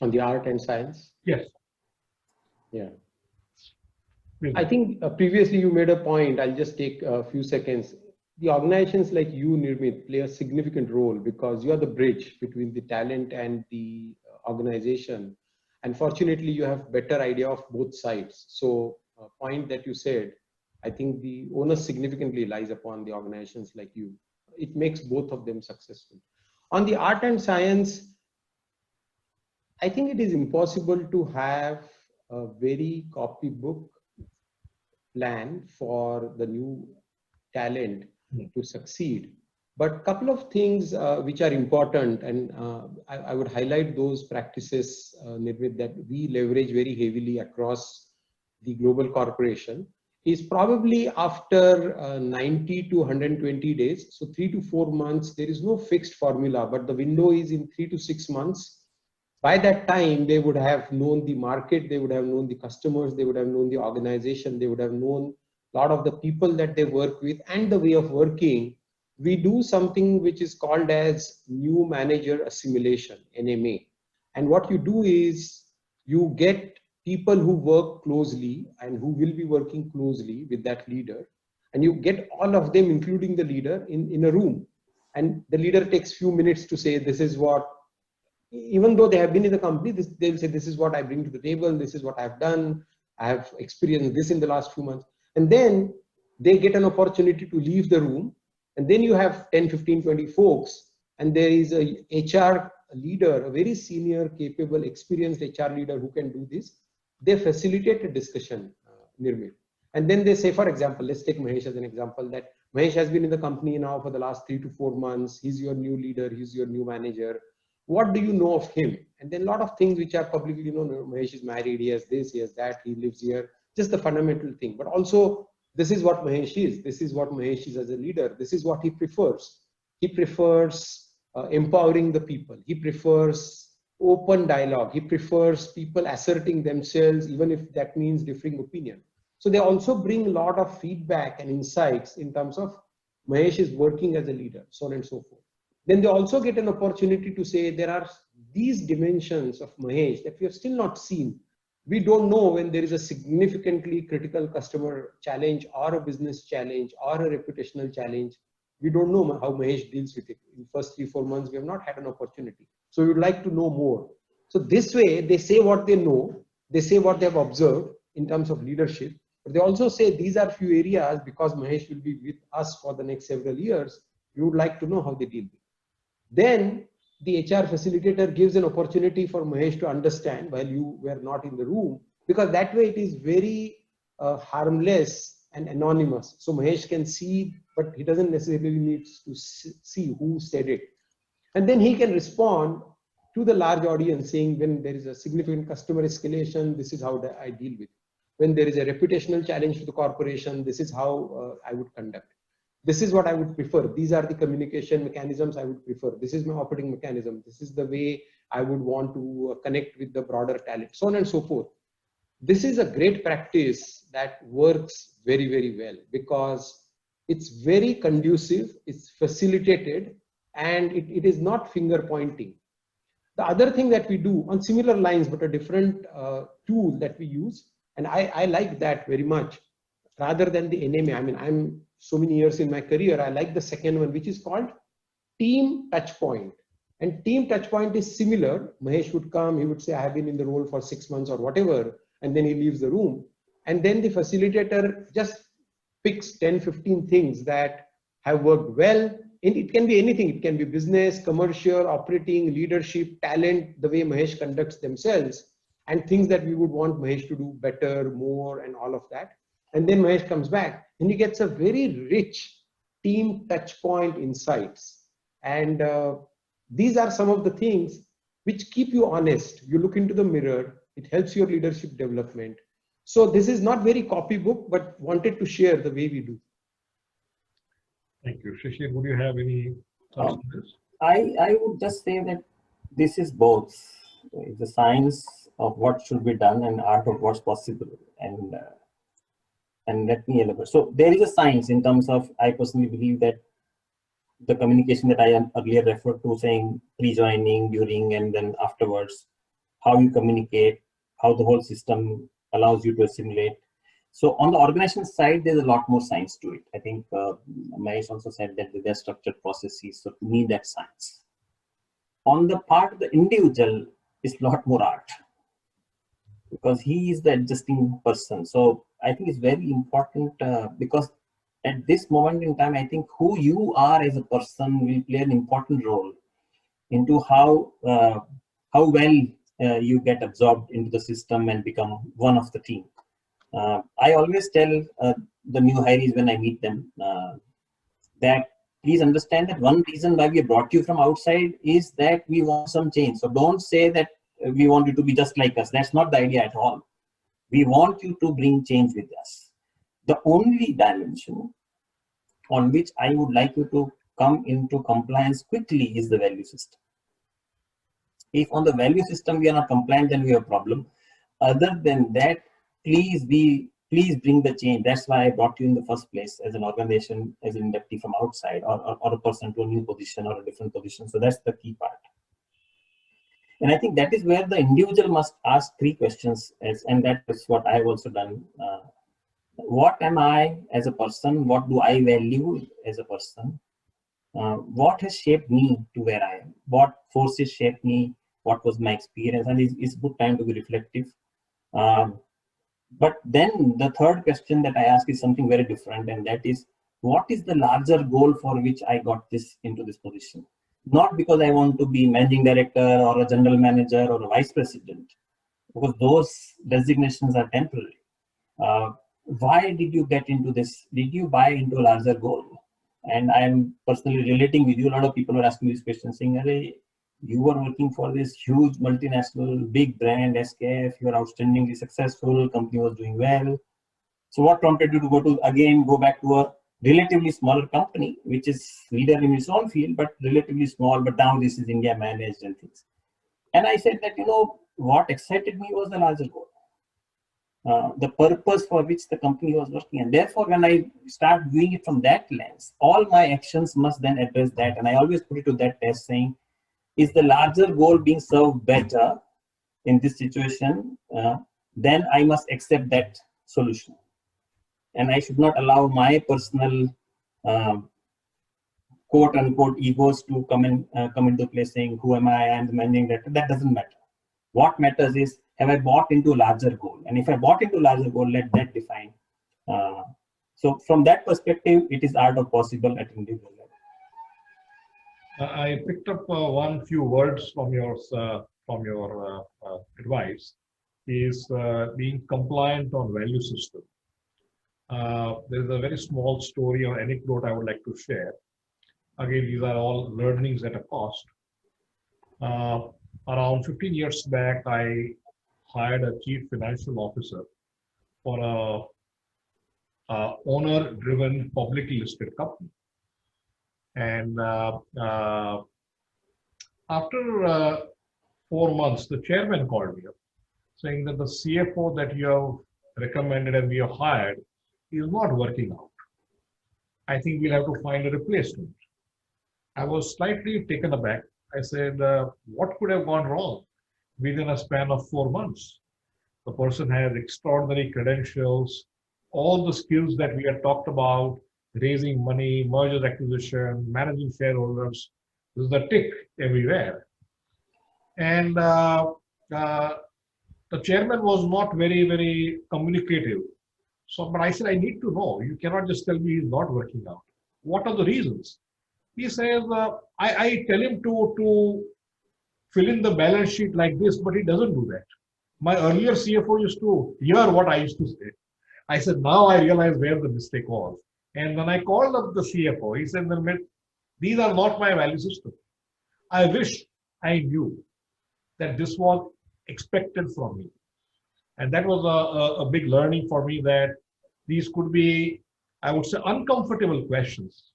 On the art and science? Yes. Yeah. I think previously you made a point. I'll just take a few seconds. The organizations like you, Nirmit, play a significant role because you are the bridge between the talent and the organization. And fortunately, you have better idea of both sides. So point that you said, I think the onus significantly lies upon the organizations like you. It makes both of them successful. On the art and science, I think it is impossible to have a very copybook plan for the new talent to succeed. But a couple of things which are important, and I would highlight those practices, Nirmit, that we leverage very heavily across the global corporation, is probably after 90 to 120 days. So 3 to 4 months, there is no fixed formula, but the window is in 3 to 6 months. By that time, they would have known the market, they would have known the customers, they would have known the organization, they would have known a lot of the people that they work with and the way of working. We do something which is called as new manager assimilation, NMA. And what you do is you get people who work closely and who will be working closely with that leader, and you get all of them, including the leader, in a room. And the leader takes few minutes to say, this is what even though they have been in the company, they'll say, this is what I bring to the table, this is what I've done, I have experienced this in the last few months. And then they get an opportunity to leave the room. And then you have 10, 15, 20 folks, and there is a HR leader, a very senior, capable, experienced HR leader who can do this. They facilitate a discussion, Nirmil. And then they say, for example, let's take Mahesh as an example, that Mahesh has been in the company now for the last 3 to 4 months. He's your new leader, he's your new manager. What do you know of him? And then a lot of things which are publicly known. Mahesh is married, he has this, he has that, he lives here, just the fundamental thing. But also, this is what Mahesh is. This is what Mahesh is as a leader. This is what he prefers. He prefers empowering the people. He prefers open dialogue. He prefers people asserting themselves, even if that means differing opinion. So they also bring a lot of feedback and insights in terms of Mahesh is working as a leader, so on and so forth. Then they also get an opportunity to say there are these dimensions of Mahesh that we have still not seen. We don't know when there is a significantly critical customer challenge or a business challenge or a reputational challenge. We don't know how Mahesh deals with it. In the first 3-4 months, we have not had an opportunity. So we would like to know more. So this way, they say what they know, they say what they have observed in terms of leadership, but they also say these are few areas, because Mahesh will be with us for the next several years, we would like to know how they deal with it. Then the HR facilitator gives an opportunity for Mahesh to understand while you were not in the room, because that way it is very harmless and anonymous. So Mahesh can see, but he doesn't necessarily need to see who said it. And then he can respond to the large audience saying, when there is a significant customer escalation, this is how I deal with it. When there is a reputational challenge to the corporation, this is how I would conduct. This is what I would prefer. These are the communication mechanisms I would prefer. This is my operating mechanism. This is the way I would want to connect with the broader talent, so on and so forth. This is a great practice that works very, very well, because it's very conducive, it's facilitated, and it is not finger pointing. The other thing that we do on similar lines, but a different tool that we use, and I like that very much, rather than the NMA. I mean, I'm so many years in my career, I like the second one, which is called Team Touchpoint. And Team Touchpoint is similar. Mahesh would come, he would say, I have been in the role for 6 months or whatever, and then he leaves the room. And then the facilitator just picks 10, 15 things that have worked well. And it can be anything. It can be business, commercial, operating, leadership, talent, the way Mahesh conducts themselves, and things that we would want Mahesh to do better, more, and all of that. And then Mahesh comes back and he gets a very rich team touch point insights. And these are some of the things which keep you honest. You look into the mirror, it helps your leadership development. So this is not very copybook, but wanted to share the way we do. Thank you. Shishir, would you have any thoughts on this? I would just say that this is both the science of what should be done and art of what's possible. And let me elaborate. So there is a science in terms of, I personally believe that the communication that I earlier referred to, saying pre-joining, during, and then afterwards, how you communicate, how the whole system allows you to assimilate. So on the organizational side, there's a lot more science to it. I think Mahesh also said that there are structured processes, so to me that's science. On the part of the individual, it's a lot more art, because he is the adjusting person. So I think it's very important because at this moment in time, I think who you are as a person will play an important role into how well you get absorbed into the system and become one of the team. I always tell the new hires when I meet them that please understand that one reason why we brought you from outside is that we want some change. So don't say that we want you to be just like us. That's not the idea at all. We want you to bring change with us. The only dimension on which I would like you to come into compliance quickly is the value system. If on the value system we are not compliant, then we have a problem. Other than that, please bring the change. That's why I brought you in the first place as an organization, as an inductee from outside, or a person to a new position or a different position. So that's the key part. And I think that is where the individual must ask 3 questions, and that is what I have also done. What am I as a person? What do I value as a person? What has shaped me to where I am? What forces shaped me? what was my experience, and it's good time to be reflective. But then the third question that I ask is something very different, and that is, what is the larger goal for which I got this into this position? Not because I want to be managing director or a general manager or a vice president, because those designations are temporary. Why did you get into this? Did you buy into a larger goal? And I'm personally relating with you. A lot of people are asking these questions, saying, "Hey, you were working for this huge multinational, big brand, SKF. You are outstandingly successful. Company was doing well. So what prompted you to go back to a relatively smaller company, which is leader in its own field, but relatively small. But now this is India managed and things." And I said that, what excited me was the larger goal. The purpose for which the company was working. And therefore, when I start viewing it from that lens, all my actions must then address that. And I always put it to that test, saying, is the larger goal being served better in this situation? Then I must accept that solution. And I should not allow my personal quote unquote egos to come into play, saying, who am I? I'm the managing director. That doesn't matter. What matters is, have I bought into a larger goal? And if I bought into a larger goal, let that define. So from that perspective, it is art of possible at individual level. I picked up few words from your advice, is being compliant on value system. There's a very small story or anecdote I would like to share. Again, these are all learnings at a cost. Around 15 years back, I hired a chief financial officer for a owner-driven publicly listed company. And after 4 months, the chairman called me up saying that the CFO that you have recommended and we have hired is not working out. I think we'll have to find a replacement. I was slightly taken aback. I said, what could have gone wrong within a span of 4 months? The person has extraordinary credentials, all the skills that we had talked about, raising money, mergers, acquisition, managing shareholders. There's a tick everywhere. And the chairman was not very, very communicative. So, but I said, I need to know. You cannot just tell me he's not working out. What are the reasons? He says, I tell him to fill in the balance sheet like this, but he doesn't do that. My earlier CFO used to hear what I used to say. I said, now I realize where the mistake was. And when I called up the CFO, he said, these are not my value system. I wish I knew that this was expected from me. And that was a big learning for me, that these could be, I would say, uncomfortable questions.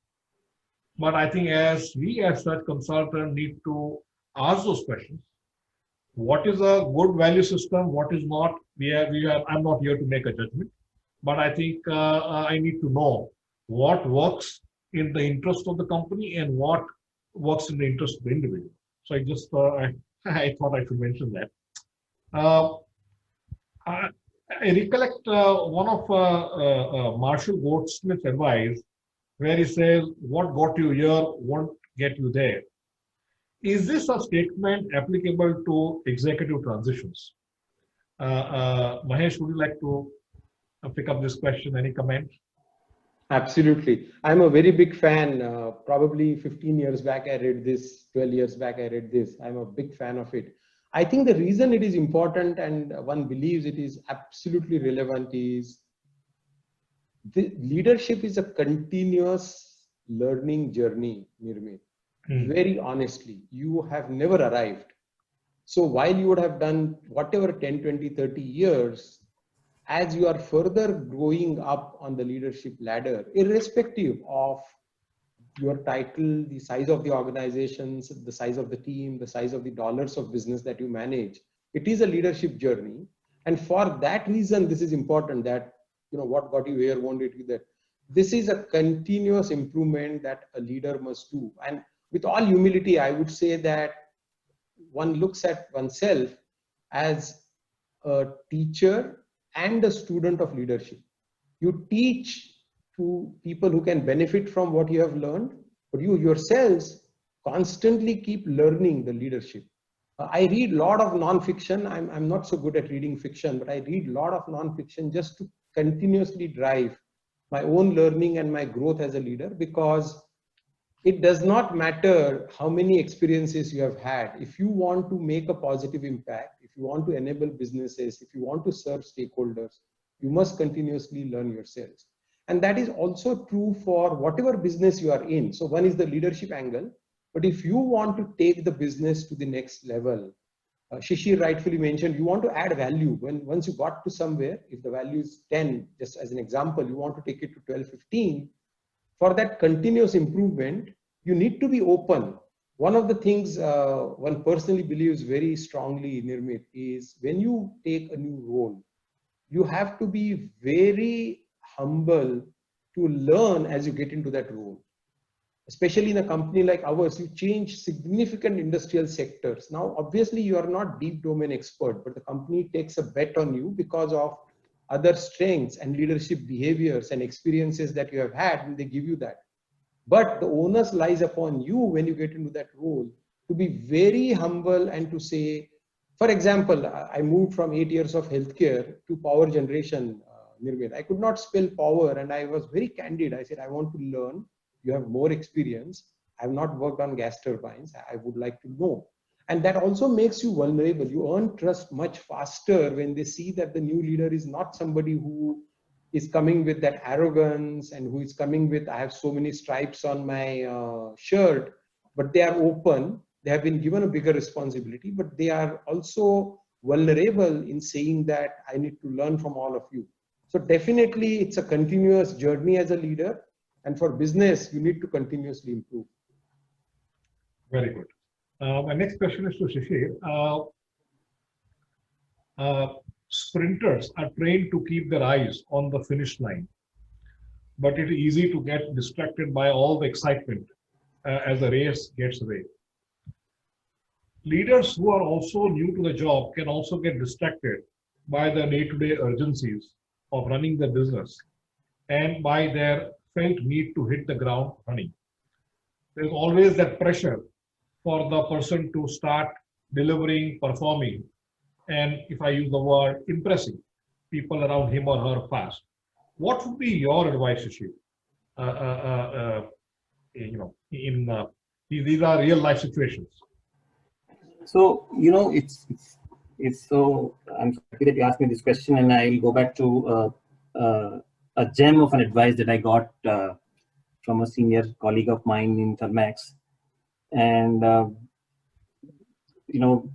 But I think as we as such consultants need to ask those questions. What is a good value system? What is not? I'm not here to make a judgment, but I think I need to know what works in the interest of the company and what works in the interest of the individual. So I just I thought I should mention that. I recollect one of Marshall Goldsmith's advice, where he says, what got you here won't get you there. Is this a statement applicable to executive transitions? Mahesh, would you like to pick up this question? Any comment? Absolutely. I'm a very big fan. Probably 15 years back, I read this, 12 years back, I read this. I'm a big fan of it. I think the reason it is important and one believes it is absolutely relevant is the leadership is a continuous learning journey, Nirmit. Very honestly, you have never arrived. So while you would have done whatever 10, 20, 30 years, as you are further growing up on the leadership ladder, irrespective of your title, the size of the organizations, the size of the team, the size of the dollars of business that you manage, it is a leadership journey. And for that reason, this is important, that, what got you here won't get you there. This is a continuous improvement that a leader must do. And with all humility, I would say that one looks at oneself as a teacher and a student of leadership. You teach to people who can benefit from what you have learned, but you yourselves constantly keep learning the leadership. I read a lot of non-fiction. I'm not so good at reading fiction, but I read a lot of non-fiction just to continuously drive my own learning and my growth as a leader, because it does not matter how many experiences you have had. If you want to make a positive impact, if you want to enable businesses, if you want to serve stakeholders, you must continuously learn yourselves. And that is also true for whatever business you are in. So one is the leadership angle, but if you want to take the business to the next level, Shishir rightfully mentioned, you want to add value. Once you got to somewhere, if the value is 10, just as an example, you want to take it to 12, 15, for that continuous improvement, you need to be open. One of the things one personally believes very strongly, Nirmit, is when you take a new role, you have to be very humble to learn as you get into that role. Especially in a company like ours, you change significant industrial sectors. Now, obviously, you are not deep domain expert, but the company takes a bet on you because of other strengths and leadership behaviors and experiences that you have had, and they give you that. But the onus lies upon you when you get into that role to be very humble and to say, for example, I moved from 8 years of healthcare to power generation, Nirmit. I could not spell power, and I was very candid. I said, I want to learn. You have more experience. I have not worked on gas turbines. I would like to know. And that also makes you vulnerable. You earn trust much faster when they see that the new leader is not somebody who is coming with that arrogance and who is coming with, I have so many stripes on my shirt, but they are open. They have been given a bigger responsibility, but they are also vulnerable in saying that I need to learn from all of you. So definitely it's a continuous journey as a leader. And for business, you need to continuously improve. Very good. My next question is to Shishir. Sprinters are trained to keep their eyes on the finish line, but it is easy to get distracted by all the excitement as the race gets away. Leaders who are also new to the job can also get distracted by the day-to-day urgencies of running the business and by their felt need to hit the ground running. There's always that pressure for the person to start delivering, performing, and if I use the word, impressing people around him or her fast. What would be your advice, Shishir? These are real life situations. So, it's so, I'm happy that you asked me this question, and I'll go back to a gem of an advice that I got from a senior colleague of mine in Thermax. And,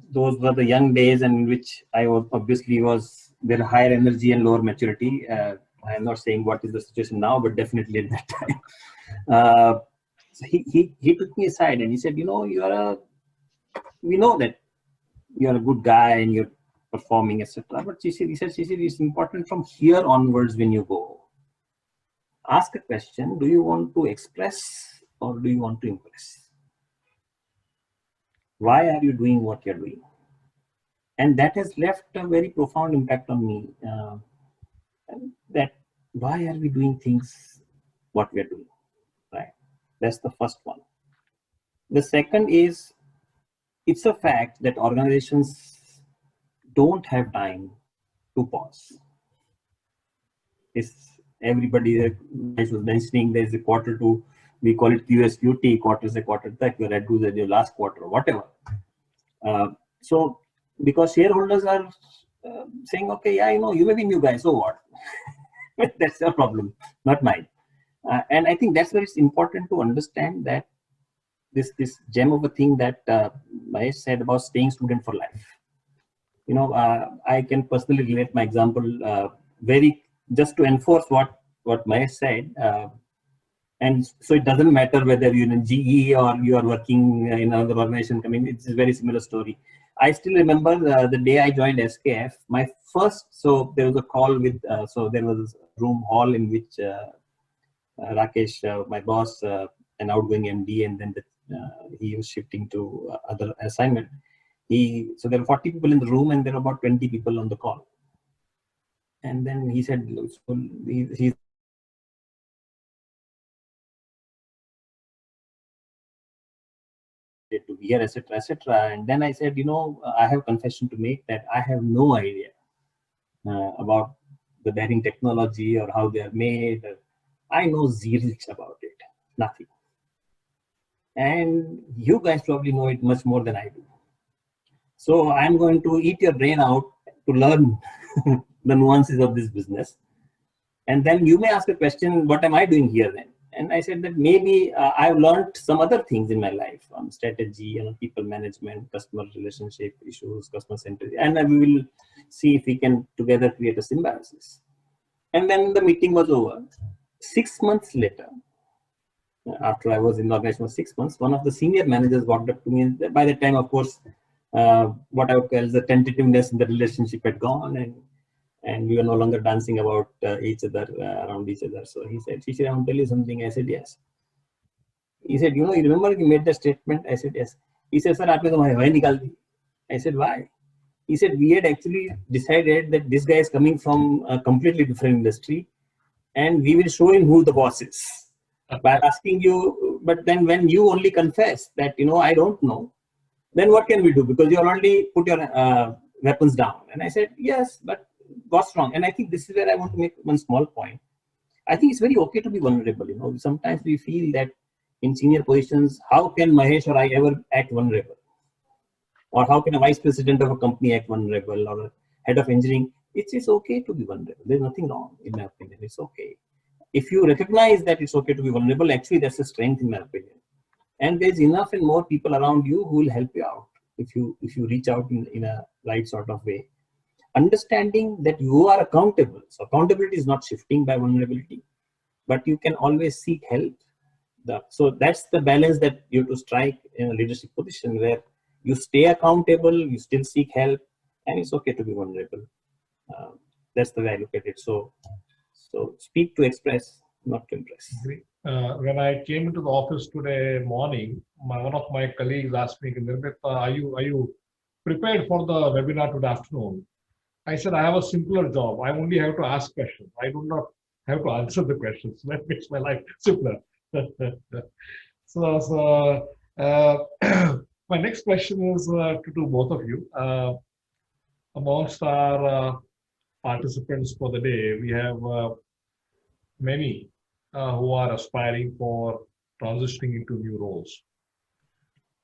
those were the young days in which I obviously was there higher energy and lower maturity. I'm not saying what is the situation now, but definitely at that time. So he took me aside and he said, we know that you're a good guy and you're performing, etc. But he said, it's important from here onwards when you go. Ask a question, do you want to express or do you want to impress? Why are you doing what you're doing? And that has left a very profound impact on me. That why are we doing things what we're doing, right? That's the first one. The second is, it's a fact that organizations don't have time to pause. It's everybody was mentioning there's a quarter to, we call it QSQT, quarter is a quarter that you had to do your last quarter, whatever. So because shareholders are saying, okay, yeah, you may be new guys, so what? That's your problem, not mine. And I think that's where it's important to understand that this gem of a thing that Mahesh said about staying student for life. I can personally relate my example just to enforce what Mahesh said. And so it doesn't matter whether you're in GE or you are working in another organization. I mean, it's a very similar story. I still remember the day I joined SKF, so there was a call with, so there was a room hall in which Rakesh, my boss, an outgoing MD, and then he was shifting to other assignment. So there were 40 people in the room and there were about 20 people on the call. And then he said, so he's to do here, etc., etc. And then I said, I have confession to make that I have no idea about the bearing technology or how they are made. I know zero about it, nothing. And you guys probably know it much more than I do. So I'm going to eat your brain out to learn the nuances of this business. And then you may ask a question, what am I doing here then? And I said that maybe I've learned some other things in my life on strategy and people management, customer relationship issues, customer centricity, and we will see if we can together create a symbiosis. And then the meeting was over. 6 months later, after I was in the organization for 6 months, one of the senior managers walked up to me. And by the time, of course, what I would call the tentativeness in the relationship had gone, and we were no longer dancing about each other, around each other. So he said, Shishir, I want to tell you something. I said, yes. He said, you remember you made that statement? I said, yes. He said, sir, aapne to hamari nikal di. I said, why? He said, we had actually decided that this guy is coming from a completely different industry, and we will show him who the boss is by asking you. But then when you only confess that, I don't know, then what can we do? Because you already put your weapons down. And I said, yes, but what's wrong? And I think this is where I want to make one small point. I think it's very okay to be vulnerable. Sometimes we feel that in senior positions, how can Mahesh or I ever act vulnerable? Or how can a vice president of a company act vulnerable, or a head of engineering? It's okay to be vulnerable. There's nothing wrong, in my opinion. It's okay. If you recognize that it's okay to be vulnerable, actually that's a strength, in my opinion. And there's enough and more people around you who will help you out if you reach out in a right sort of way. Understanding that you are accountable. So accountability is not shifting by vulnerability, but you can always seek help. So that's the balance that you have to strike in a leadership position, where you stay accountable, you still seek help, and it's okay to be vulnerable. That's the way I look at it. So speak to express, not to impress. When I came into the office today morning, one of my colleagues asked me, Nirbit, are you prepared for the webinar today afternoon? I said, I have a simpler job. I only have to ask questions. I do not have to answer the questions. That makes my life simpler. So my next question is to both of you. Amongst our participants for the day, we have many who are aspiring for transitioning into new roles.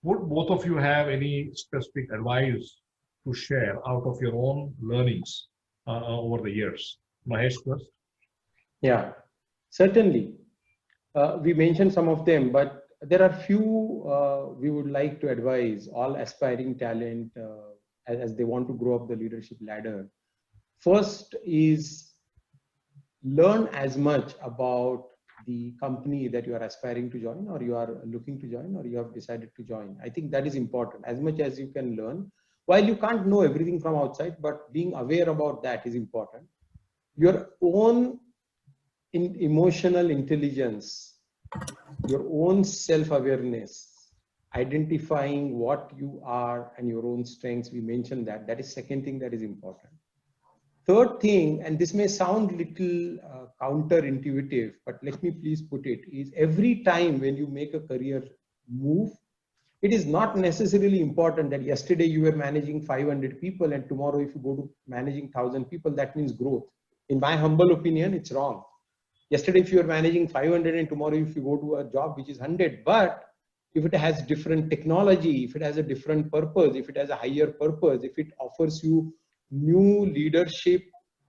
Would both of you have any specific advice to share out of your own learnings over the years? Mahesh first. Yeah, certainly. We mentioned some of them, but there are few we would like to advise all aspiring talent as they want to grow up the leadership ladder. First is learn as much about the company that you are aspiring to join, or you are looking to join, or you have decided to join. I think that is important. As much as you can learn, while you can't know everything from outside, but being aware about that is important. Your own emotional intelligence, your own self-awareness, identifying what you are and your own strengths, we mentioned that is second thing that is important. Third thing, and this may sound little counterintuitive, but let me please put it, is every time when you make a career move, it is not necessarily important that yesterday you were managing 500 people and tomorrow if you go to managing 1,000 people, that means growth. In my humble opinion, it's wrong. Yesterday, if you are managing 500 and tomorrow if you go to a job which is 100, but if it has different technology, if it has a different purpose, if it has a higher purpose, if it offers you new leadership,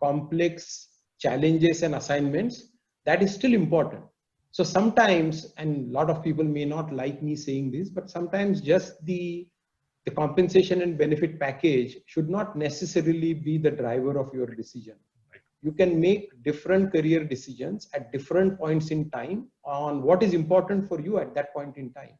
complex challenges and assignments, that is still important. So sometimes, and a lot of people may not like me saying this, but sometimes just the compensation and benefit package should not necessarily be the driver of your decision. You can make different career decisions at different points in time on what is important for you at that point in time.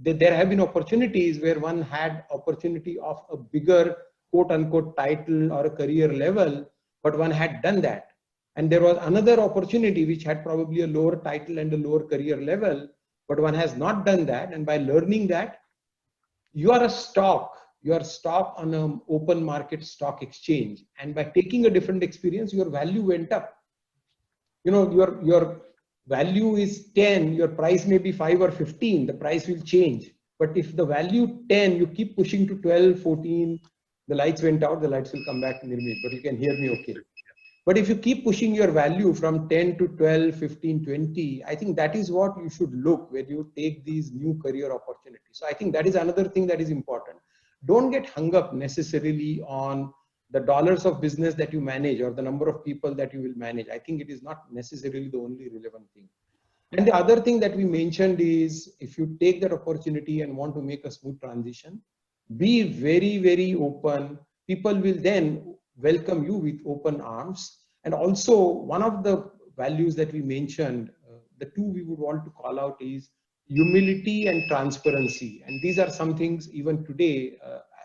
There have been opportunities where one had opportunity of a bigger quote unquote title or a career level, but one had done that. And there was another opportunity which had probably a lower title and a lower career level, but one has not done that. And by learning that, you are a stock. You are stock on an open market stock exchange. And by taking a different experience, your value went up. Your value is 10, your price may be 5 or 15, the price will change. But if the value 10, you keep pushing to 12, 14, the lights went out, the lights will come back, Nirmit, but you can hear me okay. But if you keep pushing your value from 10 to 12, 15, 20, I think that is what you should look when you take these new career opportunities. So I think that is another thing that is important. Don't get hung up necessarily on the dollars of business that you manage or the number of people that you will manage. I think it is not necessarily the only relevant thing. And the other thing that we mentioned is if you take that opportunity and want to make a smooth transition, be very, very open. People will then welcome you with open arms. And also one of the values that we mentioned, the two we would want to call out is humility and transparency. And these are some things even today,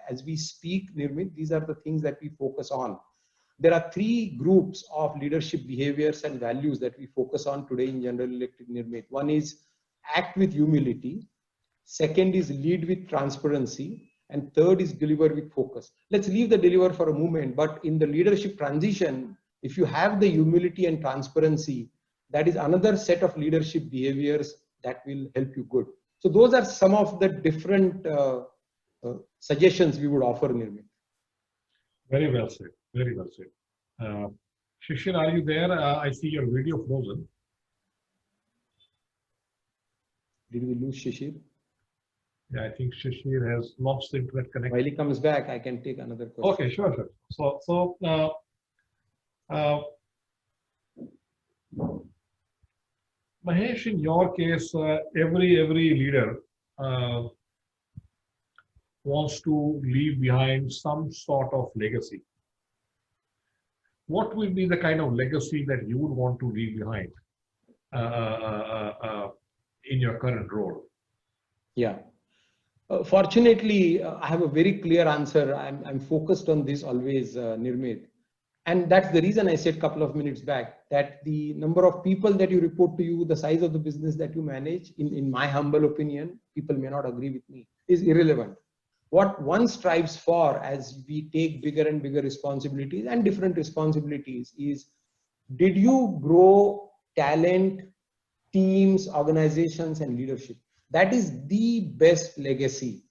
as we speak, Nirmit, these are the things that we focus on. There are three groups of leadership behaviors and values that we focus on today in General Electric, Nirmit. One is act with humility. Second is lead with transparency. And third is deliver with focus. Let's leave the deliver for a moment, but in the leadership transition, if you have the humility and transparency, that is another set of leadership behaviors that will help you good. So those are some of the different suggestions we would offer, Nirmit. Very well said. Very well said. Shishir, are you there? I see your video frozen. Did we lose Shishir? Yeah, I think Shishir has lost internet connection. While he comes back, I can take another question. Okay, sure, sure. So Mahesh, in your case, every leader wants to leave behind some sort of legacy. What will be the kind of legacy that you would want to leave behind in your current role? Yeah. Fortunately, I have a very clear answer. I'm focused on this always, Nirmit. And that's the reason I said a couple of minutes back that the number of people that you report to you, the size of the business that you manage, in my humble opinion, people may not agree with me, is irrelevant. What one strives for as we take bigger and bigger responsibilities and different responsibilities is, did you grow talent, teams, organizations, and leadership? That is the best legacy.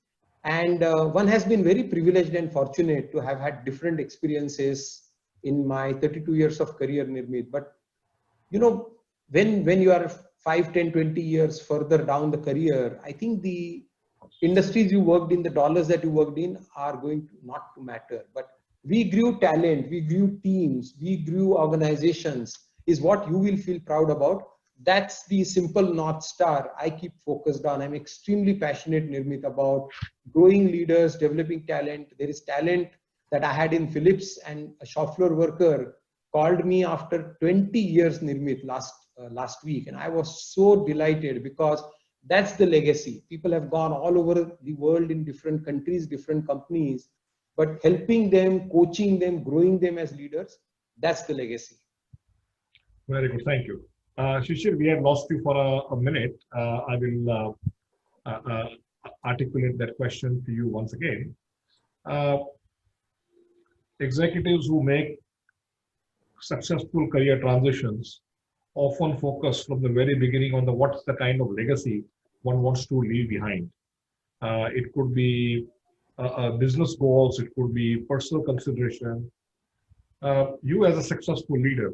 And one has been very privileged and fortunate to have had different experiences in my 32 years of career, Nirmit. But you know, when you are 5, 10, 20 years further down the career, I think the industries you worked in, the dollars that you worked in are going to not to matter. But we grew talent, we grew teams, we grew organizations, is what you will feel proud about. That's the simple North Star I keep focused on. I'm extremely passionate, Nirmit, about growing leaders, developing talent. There is talent that I had in Philips, and a shop floor worker called me after 20 years, Nirmit, last week. And I was so delighted because that's the legacy. People have gone all over the world in different countries, different companies, but helping them, coaching them, growing them as leaders, that's the legacy. Very good. Thank you. Shishir, we have lost you for a minute. I will articulate that question to you once again. Executives who make successful career transitions often focus from the very beginning on what's the kind of legacy one wants to leave behind. It could be business goals, it could be personal consideration. You as a successful leader,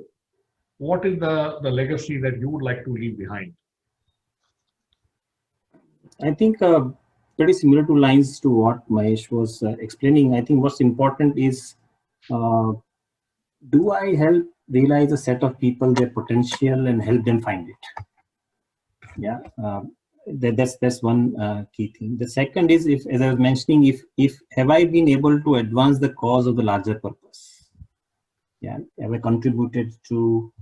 what is the legacy that you would like to leave behind? I think pretty similar to lines to what Mahesh was explaining. I think what's important is, do I help realize a set of people, their potential, and help them find it? Yeah, that's one key thing. The second is, if, as I was mentioning, if have I been able to advance the cause of the larger purpose? Yeah, have I contributed to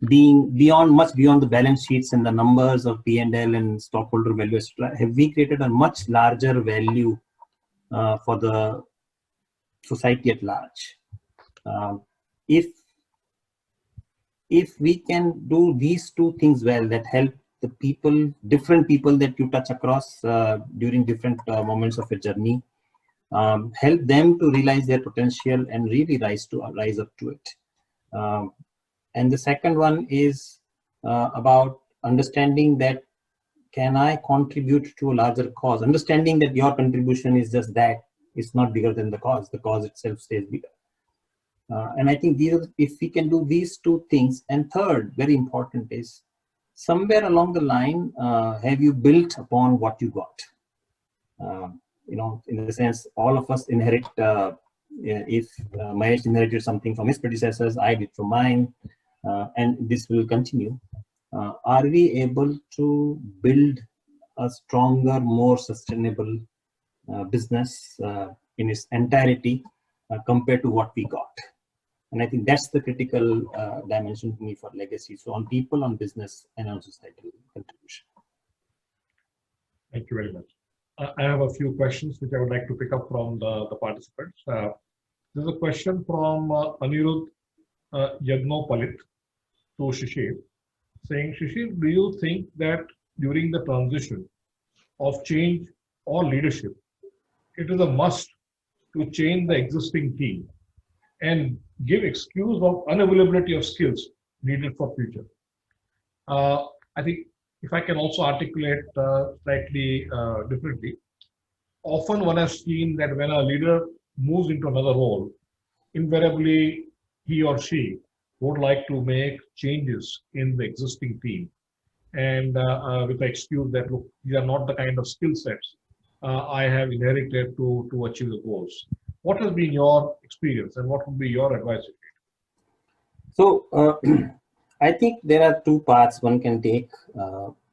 being much beyond the balance sheets and the numbers of P&L and stockholder value, etc.? Have we created a much larger value for the society at large? If we can do these two things well, that help the people, different people that you touch across during different moments of your journey, help them to realize their potential and really rise up to it. And the second one is about understanding that can I contribute to a larger cause? Understanding that your contribution is just that, it's not bigger than the cause itself stays bigger. And I think if we can do these two things, and third, very important is, somewhere along the line, have you built upon what you got? In the sense, all of us inherit, if Mahesh inherited something from his predecessors, I did from mine, and this will continue. Are we able to build a stronger, more sustainable business in its entirety compared to what we got? And I think that's the critical dimension to me for legacy. So on people, on business, and on societal contribution. Thank you very much. I have a few questions which I would like to pick up from the participants. There's a question from Anirudh Yagnopalit to Shishir, saying, Shishir, do you think that during the transition of change or leadership, it is a must to change the existing team and give excuse of unavailability of skills needed for future? I think if I can also articulate slightly differently, often one has seen that when a leader moves into another role, invariably he or she would like to make changes in the existing team, and with the excuse that, look, these are not the kind of skill sets I have inherited to achieve the goals. What has been your experience, and what would be your advice? So I think there are two paths one can take.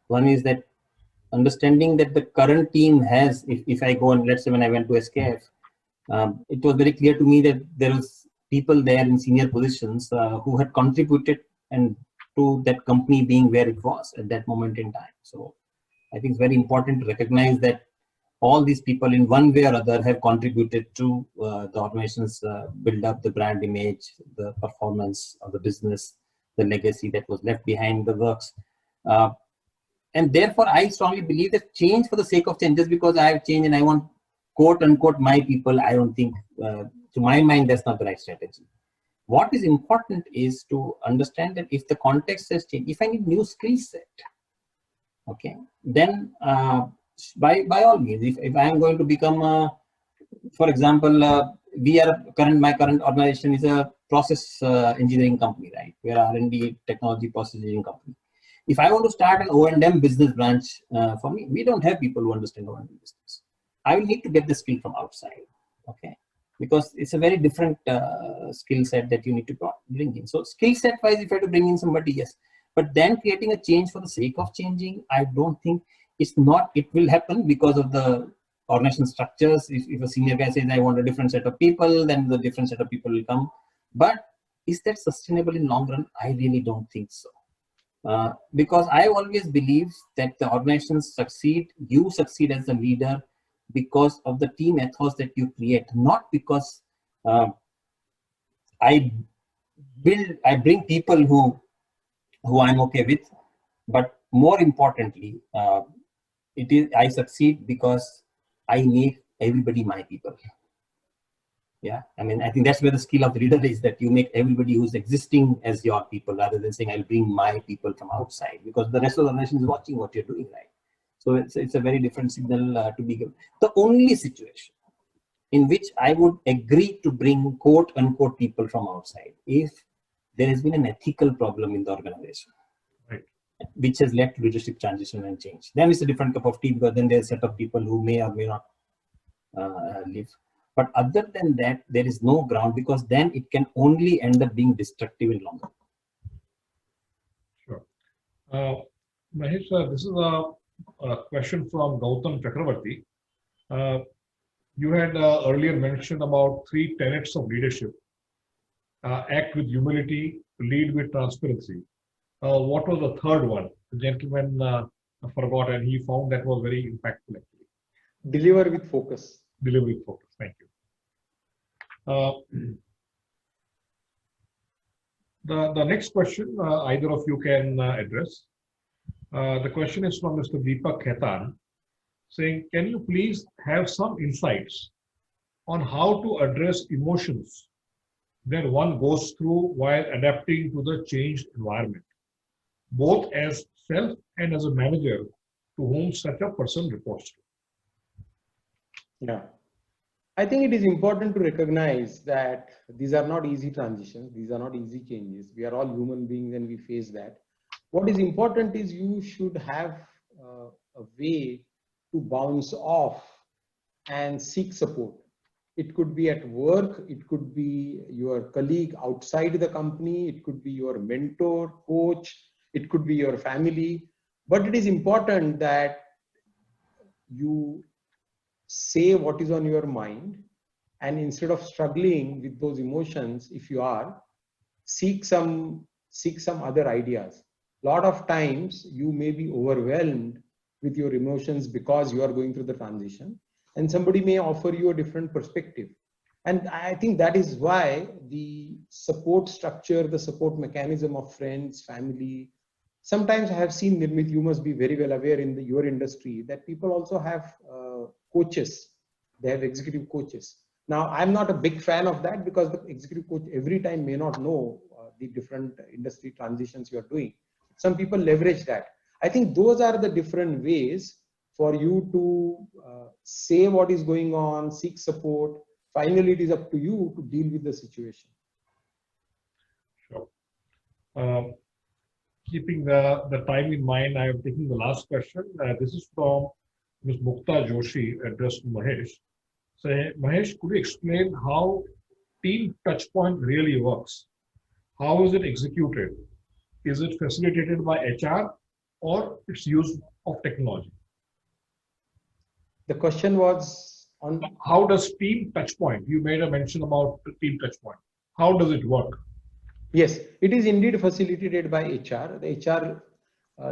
One is that understanding that the current team has, if I go and let's say when I went to SKF, it was very clear to me that there was people there in senior positions who had contributed and to that company being where it was at that moment in time. So I think it's very important to recognize that all these people in one way or other have contributed to the organization's build up, the brand image, the performance of the business, the legacy that was left behind, the works. And therefore, I strongly believe that change for the sake of change, just because I have changed and I want quote unquote my people, I don't think, to my mind, that's not the right strategy. What is important is to understand that if the context has changed, if I need new skill set, okay, then by all means, if I am going to become, for example, my current organization is a process engineering company, right? We are R&D technology process engineering company. If I want to start an O&M business branch, for me, we don't have people who understand O&M business. I will need to get the skill from outside, okay? Because it's a very different skill set that you need to bring in. So skill set wise, if I have to bring in somebody, yes. But then creating a change for the sake of changing, I don't think it will happen because of the organization structures. If a senior guy says, I want a different set of people, then the different set of people will come. But is that sustainable in long run? I really don't think so. Because I always believe that the organizations succeed, you succeed as a leader because of the team ethos that you create, not because I bring people who I'm okay with, but more importantly, I succeed because I make everybody my people. Yeah, I mean, I think that's where the skill of the leader is, that you make everybody who's existing as your people, rather than saying I'll bring my people from outside, because the rest of the nation is watching what you're doing, right? So it's a very different signal to be given. The only situation in which I would agree to bring quote unquote people from outside, if there has been an ethical problem in the organization, right, which has led to leadership transition and change, then it's a different cup of tea, because then there's a set of people who may or may not live. But other than that, there is no ground, because then it can only end up being destructive in long run. Sure. Mahesh, this is a question from Gautam Chakravarti. You had earlier mentioned about 3 tenets of leadership. Act with humility, lead with transparency. What was the third one? The gentleman forgot, and he found that was very impactful actually. Deliver with focus. Deliver with focus. Thank you. The next question, either of you can address. The question is from Mr. Deepak Khaitan, saying, can you please have some insights on how to address emotions that one goes through while adapting to the changed environment, both as self and as a manager to whom such a person reports to? Yeah. I think it is important to recognize that these are not easy transitions. These are not easy changes. We are all human beings and we face that. What is important is you should have a way to bounce off and seek support. It could be at work, it could be your colleague outside the company, it could be your mentor, coach, it could be your family. But it is important that you say what is on your mind, and instead of struggling with those emotions, if you are, seek some other ideas. A lot of times you may be overwhelmed with your emotions because you are going through the transition, and somebody may offer you a different perspective. And I think that is why the support structure, the support mechanism of friends, family. Sometimes I have seen, Nirmit, you must be very well aware in your industry, that people also have coaches. They have executive coaches. Now, I'm not a big fan of that because the executive coach every time may not know the different industry transitions you're doing. Some people leverage that. I think those are the different ways for you to say what is going on, seek support. Finally, it is up to you to deal with the situation. Sure. Keeping the time in mind, I am taking the last question. This is from Ms. Mukta Joshi, addressed to Mahesh. So, Mahesh, could you explain how Team Touchpoint really works? How is it executed? Is it facilitated by HR or its use of technology? The question was on how does Team Touchpoint? You made a mention about Team Touchpoint. How does it work? Yes, it is indeed facilitated by HR. The HR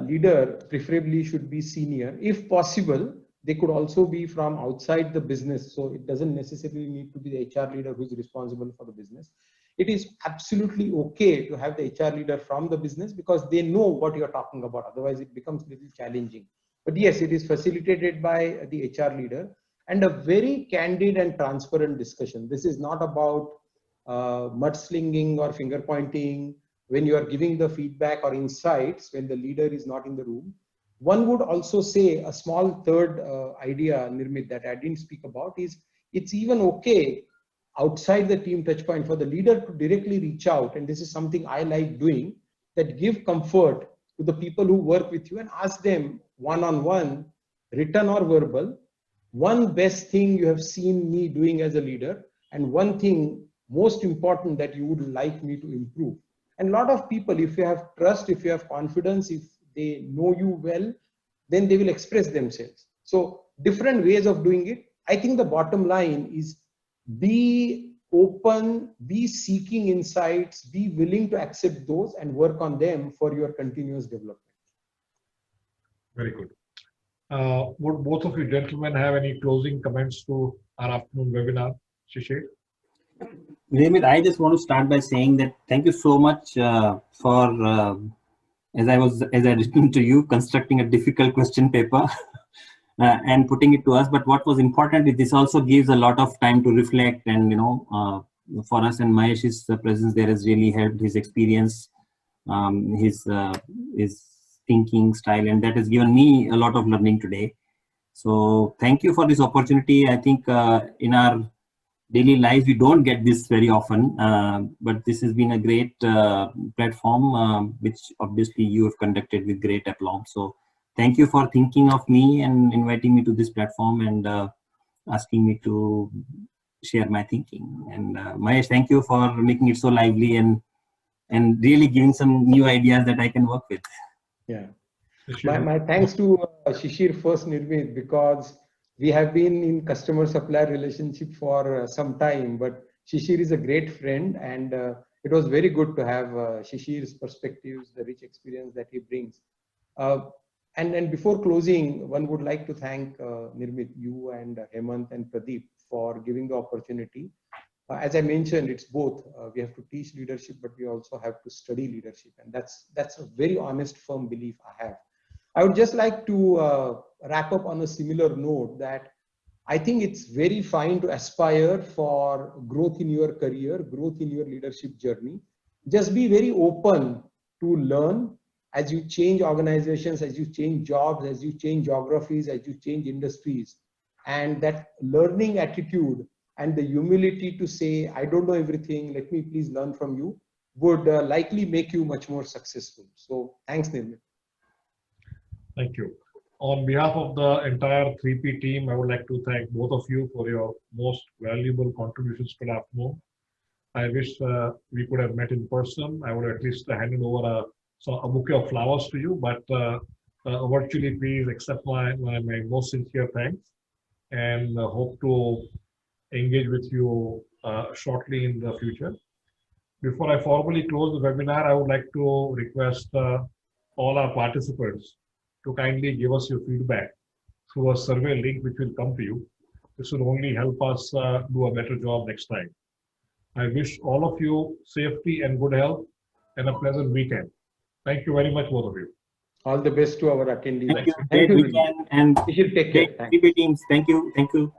leader preferably should be senior. If possible, they could also be from outside the business. So it doesn't necessarily need to be the HR leader who's responsible for the business. It is absolutely okay to have the HR leader from the business because they know what you're talking about. Otherwise, it becomes a little challenging. But yes, it is facilitated by the HR leader and a very candid and transparent discussion. This is not about mudslinging or finger pointing. When you are giving the feedback or insights, when the leader is not in the room. One would also say a small third idea, Nirmit, that I didn't speak about is it's even okay outside the team touchpoint for the leader to directly reach out. And this is something I like doing, that give comfort to the people who work with you and ask them one-on-one, written or verbal, one best thing you have seen me doing as a leader and one thing most important that you would like me to improve. And a lot of people, if you have trust, if you have confidence, if they know you well, then they will express themselves. So different ways of doing it. I think the bottom line is be open, be seeking insights, be willing to accept those and work on them for your continuous development. Very good. Would both of you gentlemen have any closing comments to our afternoon webinar? Shishir? Nirmit, I just want to start by saying that thank you so much for, as I written to you, constructing a difficult question paper and putting it to us. But what was important is this also gives a lot of time to reflect, and for us, and Mahesh's presence there has really helped. His experience, his thinking style, and that has given me a lot of learning today. So thank you for this opportunity. I think in our daily lives we don't get this very often, but this has been a great platform which obviously you have conducted with great aplomb. So thank you for thinking of me and inviting me to this platform and asking me to share my thinking. And Mahesh, thank you for making it so lively and really giving some new ideas that I can work with. Yeah, my thanks to Shishir first, Nirmit, because we have been in customer-supplier relationship for some time, but Shishir is a great friend, and it was very good to have Shishir's perspectives, the rich experience that he brings. And before closing, one would like to thank Nirmit, you and Hemant and Pradeep for giving the opportunity. As I mentioned, it's both. We have to teach leadership, but we also have to study leadership, and that's a very honest, firm belief I have. I would just like to wrap up on a similar note that I think it's very fine to aspire for growth in your career, growth in your leadership journey. Just be very open to learn as you change organizations, as you change jobs, as you change geographies, as you change industries. And that learning attitude and the humility to say, I don't know everything, let me please learn from you, would likely make you much more successful. So thanks, Nirmit. Thank you. On behalf of the entire 3P team, I would like to thank both of you for your most valuable contributions to the afternoon. I wish we could have met in person. I would at least handed over a bouquet of flowers to you, but virtually, please accept my most sincere thanks, and hope to engage with you shortly in the future. Before I formally close the webinar, I would like to request all our participants to kindly give us your feedback through a survey link which will come to you. This will only help us do a better job next time. I wish all of you safety and good health and a pleasant weekend. Thank you very much, both of you. All the best to our attendees. Thank you. Thank Great you. weekend and We should take care. great teams. Thank you. Thank you.